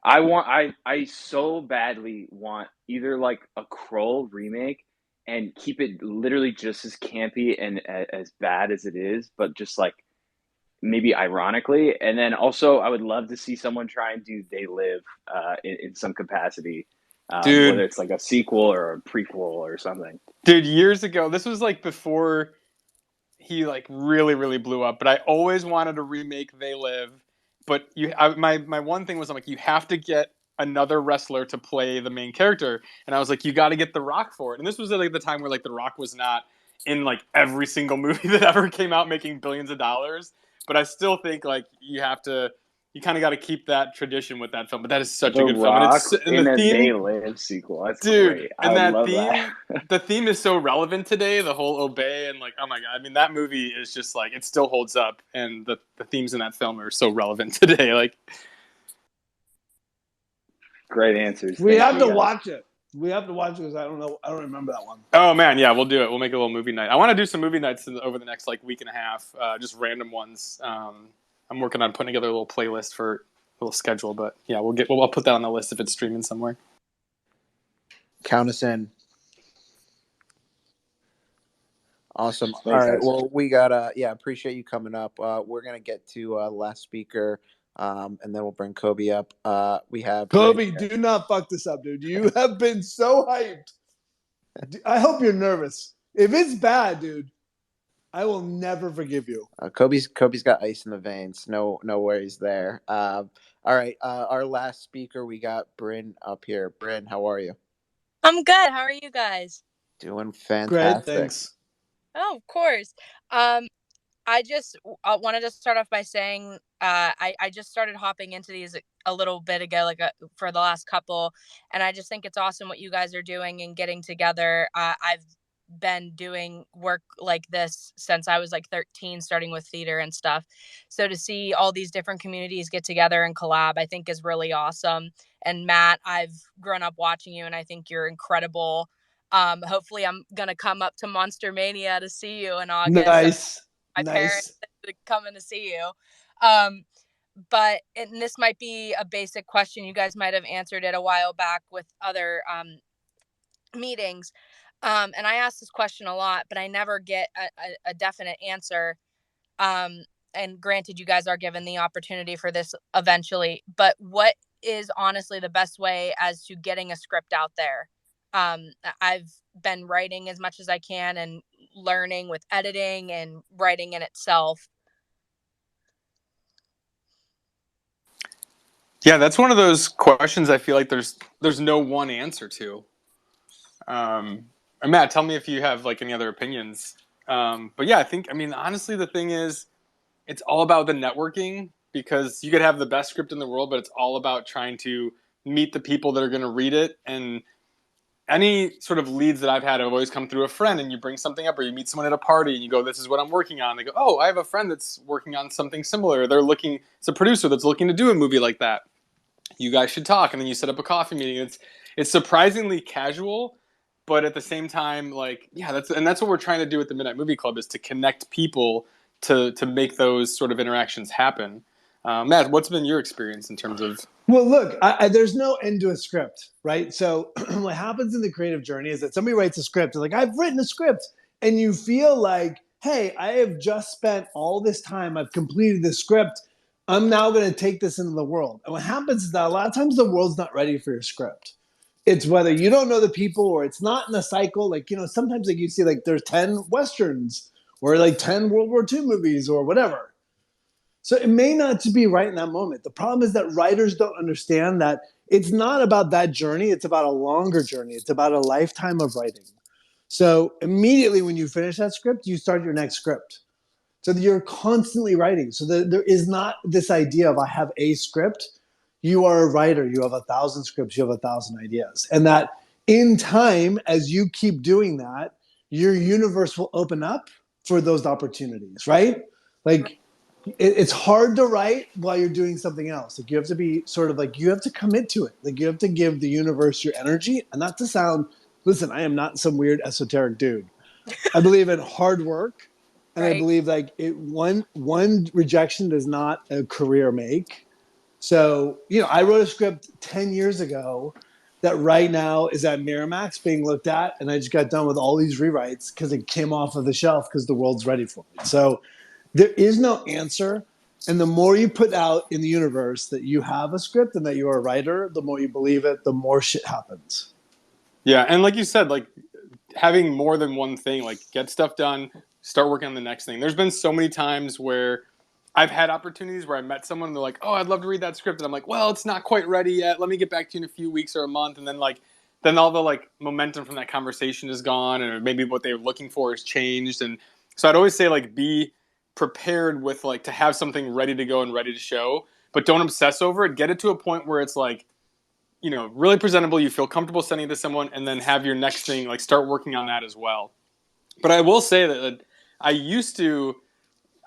I so badly want either like a Kroll remake and keep it literally just as campy and as bad as it is, but just like maybe ironically. And then also, I would love to see someone try and do They Live in some capacity, Dude. whether it's like a sequel or a prequel or something. Dude, years ago, this was like before he like really, really blew up, but I always wanted to remake They Live. But my one thing was I'm like, you have to get another wrestler to play the main character, and I was like, you got to get The Rock for it. And this was at like the time where like The Rock was not in like every single movie that ever came out making billions of dollars. But I still think like you kind of got to keep that tradition with that film. But that is such a good film, and it's in the a theme, They Live sequel. That's dude. great. And I would that love theme, that. the theme is so relevant today. The whole obey and like, oh my god. I mean, that movie is just like it still holds up, and the themes in that film are so relevant today. Like, Great answers. We Thank have you, to guys. watch it. We have to watch it because I don't remember that one. oh man, yeah, we'll do it. We'll make a little movie night. I want to do some movie nights over the next like week and a half, just random ones. I'm working on putting together a little playlist for a little schedule, but yeah, I'll put that on the list if it's streaming somewhere. Count us in. Awesome. Thanks, All right. guys. Well, we got appreciate you coming up. We're gonna get to last speaker, and then we'll bring Kobe up. We have Kobe, do not fuck this up, dude. You have been so hyped. I hope you're nervous. If it's bad, dude, I will never forgive you. Kobe's got ice in the veins. No worries there. All right. Our last speaker, we got Bryn up here. Bryn, how are you? I'm good. How are you guys? Doing fantastic. Great, thanks. Oh, of course. I just wanted to start off by saying I just started hopping into these a little bit ago, for the last couple, and I just think it's awesome what you guys are doing and getting together. I've been doing work like this since I was like 13, starting with theater and stuff. So to see all these different communities get together and collab, I think is really awesome. And Matt, I've grown up watching you, and I think you're incredible. Hopefully I'm going to come up to Monster Mania to see you in August. Nice. My parents are coming to see you. And this might be a basic question. You guys might have answered it a while back with other meetings. And I ask this question a lot, but I never get a definite answer. And granted, you guys are given the opportunity for this eventually, but what is honestly the best way as to getting a script out there? I've been writing as much as I can and learning with editing and writing in itself. Yeah, that's one of those questions I feel like there's no one answer to. And Matt, tell me if you have like any other opinions. But yeah, honestly, the thing is, it's all about the networking, because you could have the best script in the world, but it's all about trying to meet the people that are going to read it. And any sort of leads that I've had have always come through a friend, and you bring something up or you meet someone at a party and you go, this is what I'm working on. They go, oh, I have a friend that's working on something similar. It's a producer that's looking to do a movie like that. You guys should talk. And then you set up a coffee meeting. It's surprisingly casual, but at the same time, like, yeah, that's what we're trying to do at the Midnight Movie Club, is to connect people to make those sort of interactions happen. Matt, what's been your experience in terms of? Well, look, there's no end to a script, right? So what happens in the creative journey is that somebody writes a script, and like, I've written a script, and you feel like, hey, I have just spent all this time, I've completed this script, I'm now going to take this into the world. And what happens is that a lot of times the world's not ready for your script. It's whether you don't know the people or it's not in the cycle. Like, sometimes like you see like there's 10 Westerns or like 10 World War II movies or whatever. So it may not be right in that moment. The problem is that writers don't understand that it's not about that journey. It's about a longer journey. It's about a lifetime of writing. So immediately when you finish that script, you start your next script. So that you're constantly writing. So that there is not this idea of I have a script. You are a writer. You have 1,000 scripts. You have 1,000 ideas. And that in time, as you keep doing that, your universe will open up for those opportunities, right? Like, it's hard to write while you're doing something else. Like, you have to be sort of like, you have to commit to it. Like, you have to give the universe your energy. And not to sound, listen, I am not some weird esoteric dude. I believe in hard work. And Right. I believe like one rejection does not a career make. So, I wrote a script 10 years ago that right now is at Miramax being looked at. And I just got done with all these rewrites because it came off of the shelf because the world's ready for it. So there is no answer. And the more you put out in the universe that you have a script and that you're a writer, the more you believe it, the more shit happens. Yeah. And like you said, like having more than one thing, like get stuff done, start working on the next thing. There's been so many times where I've had opportunities where I met someone and they're like, oh, I'd love to read that script. And I'm like, well, it's not quite ready yet. Let me get back to you in a few weeks or a month. And then then all the like momentum from that conversation is gone, and maybe what they were looking for has changed. And so I'd always say like be prepared with like to have something ready to go and ready to show, but don't obsess over it. Get it to a point where it's like, really presentable. You feel comfortable sending it to someone, and then have your next thing, like start working on that as well. But I will say that I used to,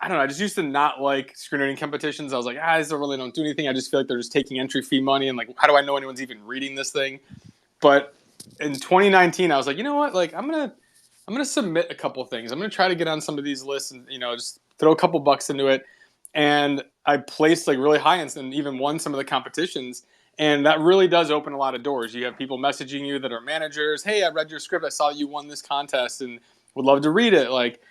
I don't know, I just used to not like screenwriting competitions. I was like, these really don't do anything. I just feel like they're just taking entry fee money, and like, how do I know anyone's even reading this thing? But in 2019, I was like, you know what? Like, I'm gonna submit a couple things. I'm gonna try to get on some of these lists, and just throw a couple bucks into it. And I placed like really high and even won some of the competitions. And that really does open a lot of doors. You have people messaging you that are managers. Hey, I read your script. I saw you won this contest and would love to read it. Like,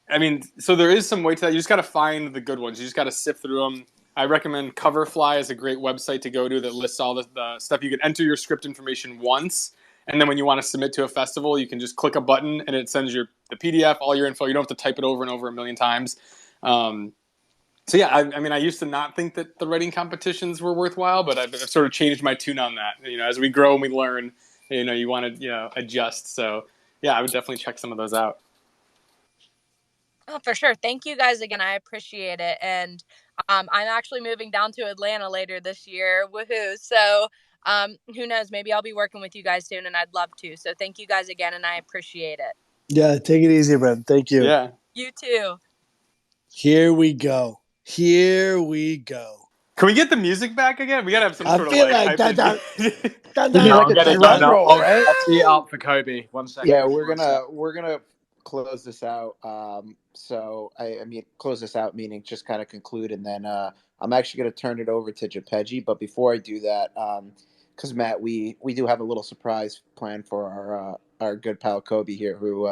I mean, so there is some way to that. You just got to find the good ones. You just got to sift through them. I recommend Coverfly is a great website to go to that lists all the stuff. You can enter your script information once, and then when you want to submit to a festival, you can just click a button and it sends the PDF, all your info. You don't have to type it over and over a million times. So yeah, I mean, I used to not think that the writing competitions were worthwhile, but I've sort of changed my tune on that. As we grow and we learn, you want to adjust. So yeah, I would definitely check some of those out. Oh, for sure. Thank you guys again. I appreciate it. And I'm actually moving down to Atlanta later this year. Woohoo. So who knows? Maybe I'll be working with you guys soon, and I'd love to. So thank you guys again, and I appreciate it. Yeah, take it easy, Brent. Thank you. Yeah. You too. Here we go. Here we go. Can we get the music back again? We gotta have some sort of like that. like a drum roll, right? I'll tee it up for Kobe. 1 second. Yeah, we're gonna close this out. So I mean, close this out meaning just kind of conclude, and then I'm actually gonna turn it over to Japeji. But before I do that, because Matt, we do have a little surprise planned for our good pal Kobe here, who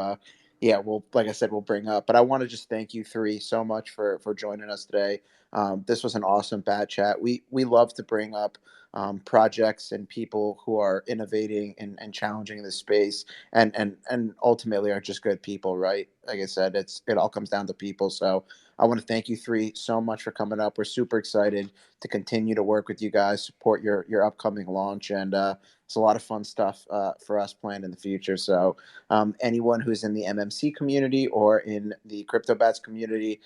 like I said, we'll bring up. But I want to just thank you three so much for joining us today. This was an awesome BatChat. We love to bring up projects and people who are innovating and challenging the space, and ultimately are just good people, right? Like I said, it all comes down to people. So I want to thank you three so much for coming up. We're super excited to continue to work with you guys, support your upcoming launch, and it's a lot of fun stuff for us planned in the future. So anyone who's in the MMC community or in the Cryptobatz community,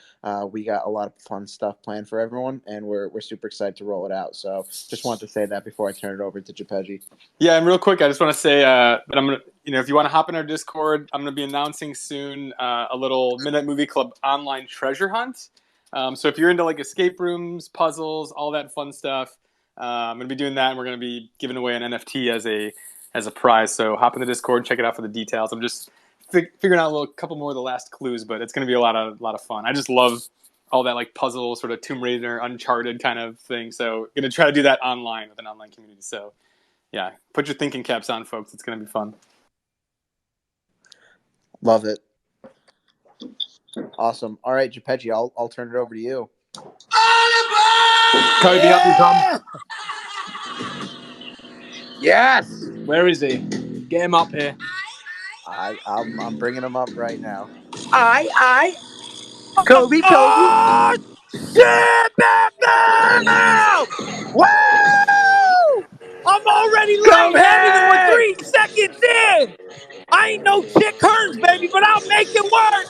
we got a lot of fun stuff planned for everyone, and we're super excited to roll it out. So just wanted to say that before I turn it over to Gepeji. Yeah, and real quick, I just want to say that I'm gonna, if you want to hop in our Discord, I'm gonna be announcing soon a little Midnight Movie Club online treasure hunt. So if you're into like escape rooms, puzzles, all that fun stuff, I'm gonna be doing that, and we're gonna be giving away an NFT as a prize. So hop in the Discord, check it out for the details. I'm just figuring out a couple more of the last clues, but it's gonna be a lot of fun. I just love all that like puzzle, sort of Tomb Raider, Uncharted kind of thing. So gonna try to do that online with an online community. So. Yeah, put your thinking caps on, folks. It's going to be fun. Love it. Awesome. All right, Gepeji, I'll turn it over to you. Kobe, up you come. Yes. Where is he? Get him up here. I'm bringing him up right now. Kobe. Oh, shit, Batman! Woo! I'm already laying heavy and we're 3 seconds in. I ain't no Chick Hearns, baby, but I'll make it work.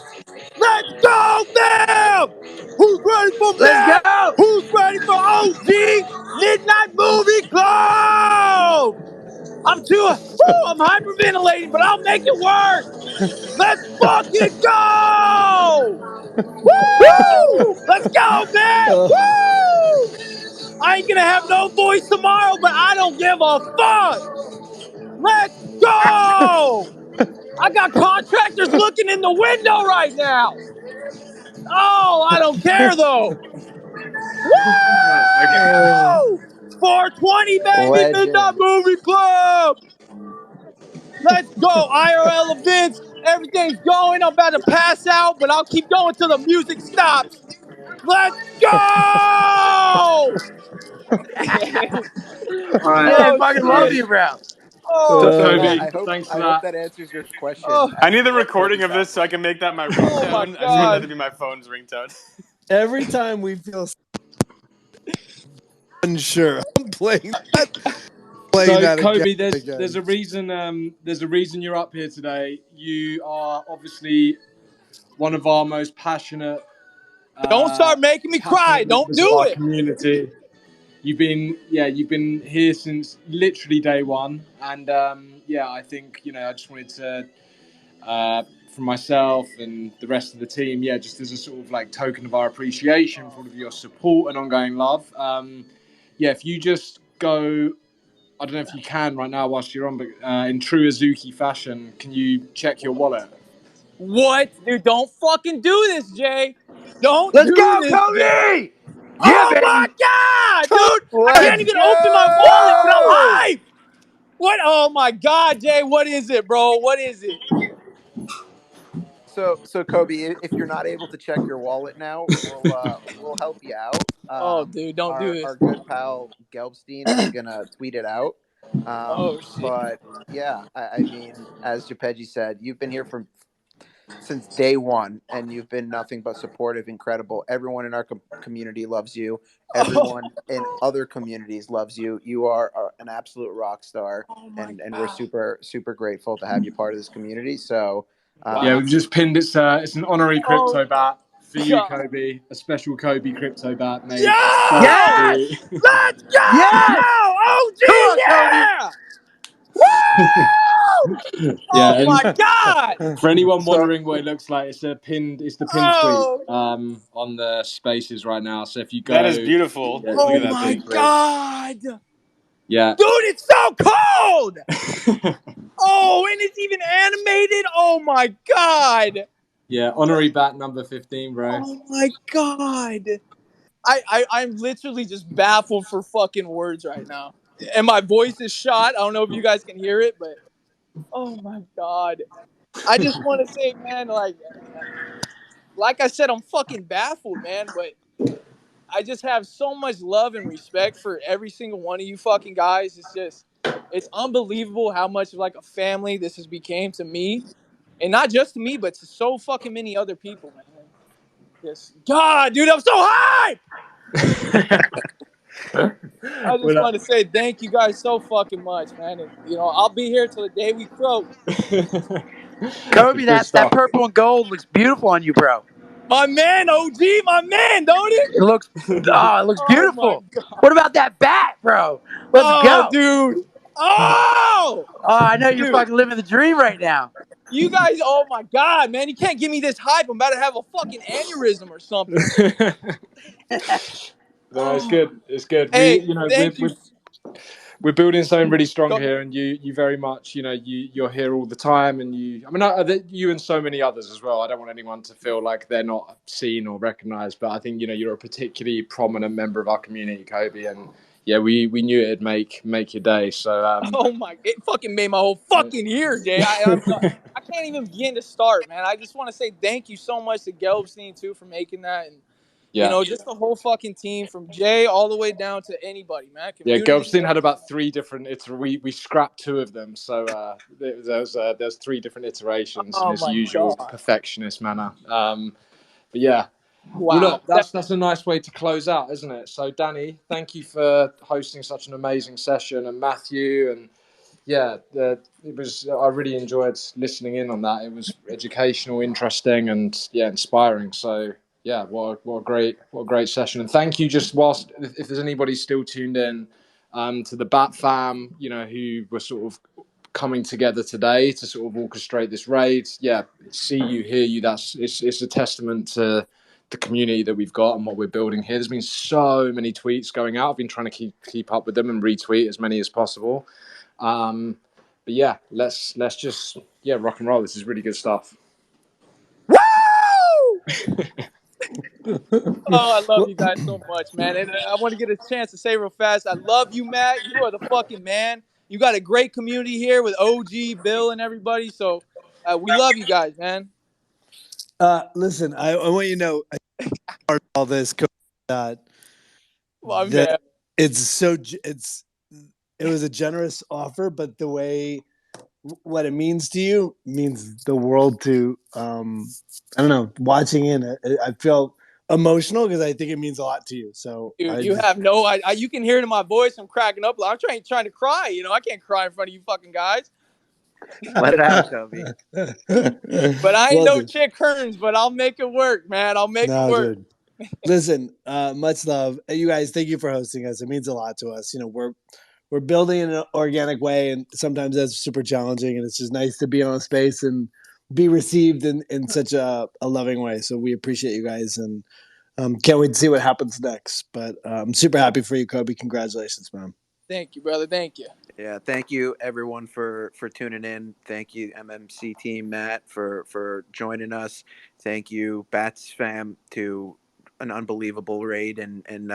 Let's go, fam! Who's ready for Let's go. Who's ready for OG Midnight Movie Club? I'm hyperventilating, but I'll make it work. Let's fucking go! Woo! Let's go, man! Woo! I ain't gonna have no voice tomorrow, but I don't give a fuck. Let's go! I got contractors looking in the window right now. Oh, I don't care though. Woo! 420, baby, Legend. Midnight Movie Club. Let's go. IRL events. Everything's going. I'm about to pass out, but I'll keep going till the music stops. Let's go! All right. I fucking love you, bro. Oh, So, Matt, Kobe, I hope thanks for that answers your question. Oh. I need the as to what recording Kobe of this sounds so I can make that my ringtone. my I just want that God. to be my phone's ringtone. Every time we feel unsure, I'm playing that. So, That Kobe, again. there's a reason you're up here today. You are obviously one of our most passionate. Don't start making me cry. Don't members of do our it. community. You've been here since literally day one, and I think I just wanted to, from myself and the rest of the team, just as a sort of like token of our appreciation for all of your support and ongoing love. If you just go. I don't know if you can right now whilst you're on, but in true Azuki fashion, can you check your wallet? What? Dude, don't fucking do this, Jay. Don't Let's do go, this, Kobe! Jay. Yeah, Oh baby. my God, dude. I can't even Let's open my wallet, but I'm go! hyped. What? Oh my God, Jay. What is it, bro? What is it? So Kobe, if you're not able to check your wallet now, we'll help you out. Oh, dude, don't do this. Our good pal Gelbstein is gonna tweet it out. Oh shit. But yeah, I mean, as Gepeji said, you've been here since day one, and you've been nothing but supportive, incredible. Everyone in our community loves you. Everyone in other communities loves you. You are an absolute rock star, and we're super grateful to have you part of this community. So. We've just pinned it's an honorary Cryptobatz for you, Kobe. A special Kobe Cryptobatz made. Yes! Let's go! Yes! OG, yeah! Woo! Oh my God! For anyone wondering what it looks like, it's the pinned tweet on the spaces right now. So if you go, that is beautiful. Look at that my thing. God! Yeah, dude, it's so cold. Oh, and it's even animated. Oh my God! Yeah, honorary bat number 15, bro. Oh my God! I'm literally just baffled for fucking words right now. And my voice is shot. I don't know if you guys can hear it, but oh my God. I just want to say, man, like I said, I'm fucking baffled, man, but I just have so much love and respect for every single one of you fucking guys. It's unbelievable how much of like a family this has became to me. And not just to me, but to so fucking many other people, man. God, dude, I'm so hyped! I just want to say thank you guys so fucking much, man. And, I'll be here till the day we croak. Kobe, that purple and gold looks beautiful on you, bro. My man, OG, my man, don't it? It looks beautiful. My God. What about that bat, bro? Let's go, dude. Oh, I know you're dude. fucking living the dream right now. You guys, oh my God, man, you can't give me this hype. I'm about to have a fucking aneurysm or something. No, it's good. It's good. Hey, thank you. We're building something really strong here, and you very much, you're here all the time, and you and so many others as well. I don't want anyone to feel like they're not seen or recognized, but I think, you're a particularly prominent member of our community, Kobe, and yeah, we knew it'd make your day. So, it fucking made my whole fucking year, Jay. I can't even begin to start, man. I just want to say thank you so much to Gelbstein too for making that, and just the whole fucking team from Jay all the way down to anybody, man. Gelbstein had about 3 different. We scrapped 2 of them, so there's 3 different iterations in his usual perfectionist manner. But yeah. Wow. Well, look, that's a nice way to close out, isn't it? So, Danny, thank you for hosting such an amazing session, and Matthew, and I really enjoyed listening in on that. It was educational, interesting, and inspiring. So, yeah, what a great session, and thank you. Just whilst, if there's anybody still tuned in, to the Bat fam, who were sort of coming together today to sort of orchestrate this raid. Yeah, see you, hear you. It's a testament to the community that we've got and what we're building here. There's been so many tweets going out. I've been trying to keep up with them and retweet as many as possible. But yeah, let's just rock and roll. This is really good stuff. Woo! I love you guys so much, man. And I want to get a chance to say real fast, I love you, Matt. You are the fucking man. You got a great community here with OG, Bill, and everybody. So we love you guys, man. Listen, I want you to know, part of all this that it was a generous offer, but the way what it means to you means the world to I don't know, watching in I feel emotional because I think it means a lot to you. So dude, you have no idea. You can hear it in my voice. I'm cracking up. I'm trying to cry. I can't cry in front of you fucking guys. Let it out, Kobe. But I ain't no Chick Hearns, but I'll make it work, man. I'll make it work. Dude. Listen, much love. You guys, thank you for hosting us. It means a lot to us. We're building in an organic way, and sometimes that's super challenging, and it's just nice to be on a space and be received in such a loving way. So we appreciate you guys, and can't wait to see what happens next. But I'm super happy for you, Kobe. Congratulations, man. Thank you, brother. Thank you. Yeah, thank you everyone for tuning in. Thank you MMC team, Matt, for joining us. Thank you Bats fam to an unbelievable raid and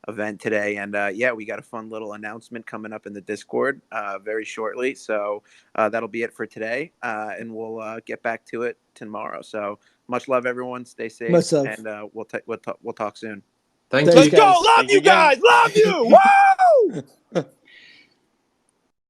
event today. And we got a fun little announcement coming up in the Discord very shortly. So that'll be it for today, and we'll get back to it tomorrow. So much love, everyone. Stay safe, and we'll talk soon. Thank you. Let's go. Love you guys. Love you. Woo!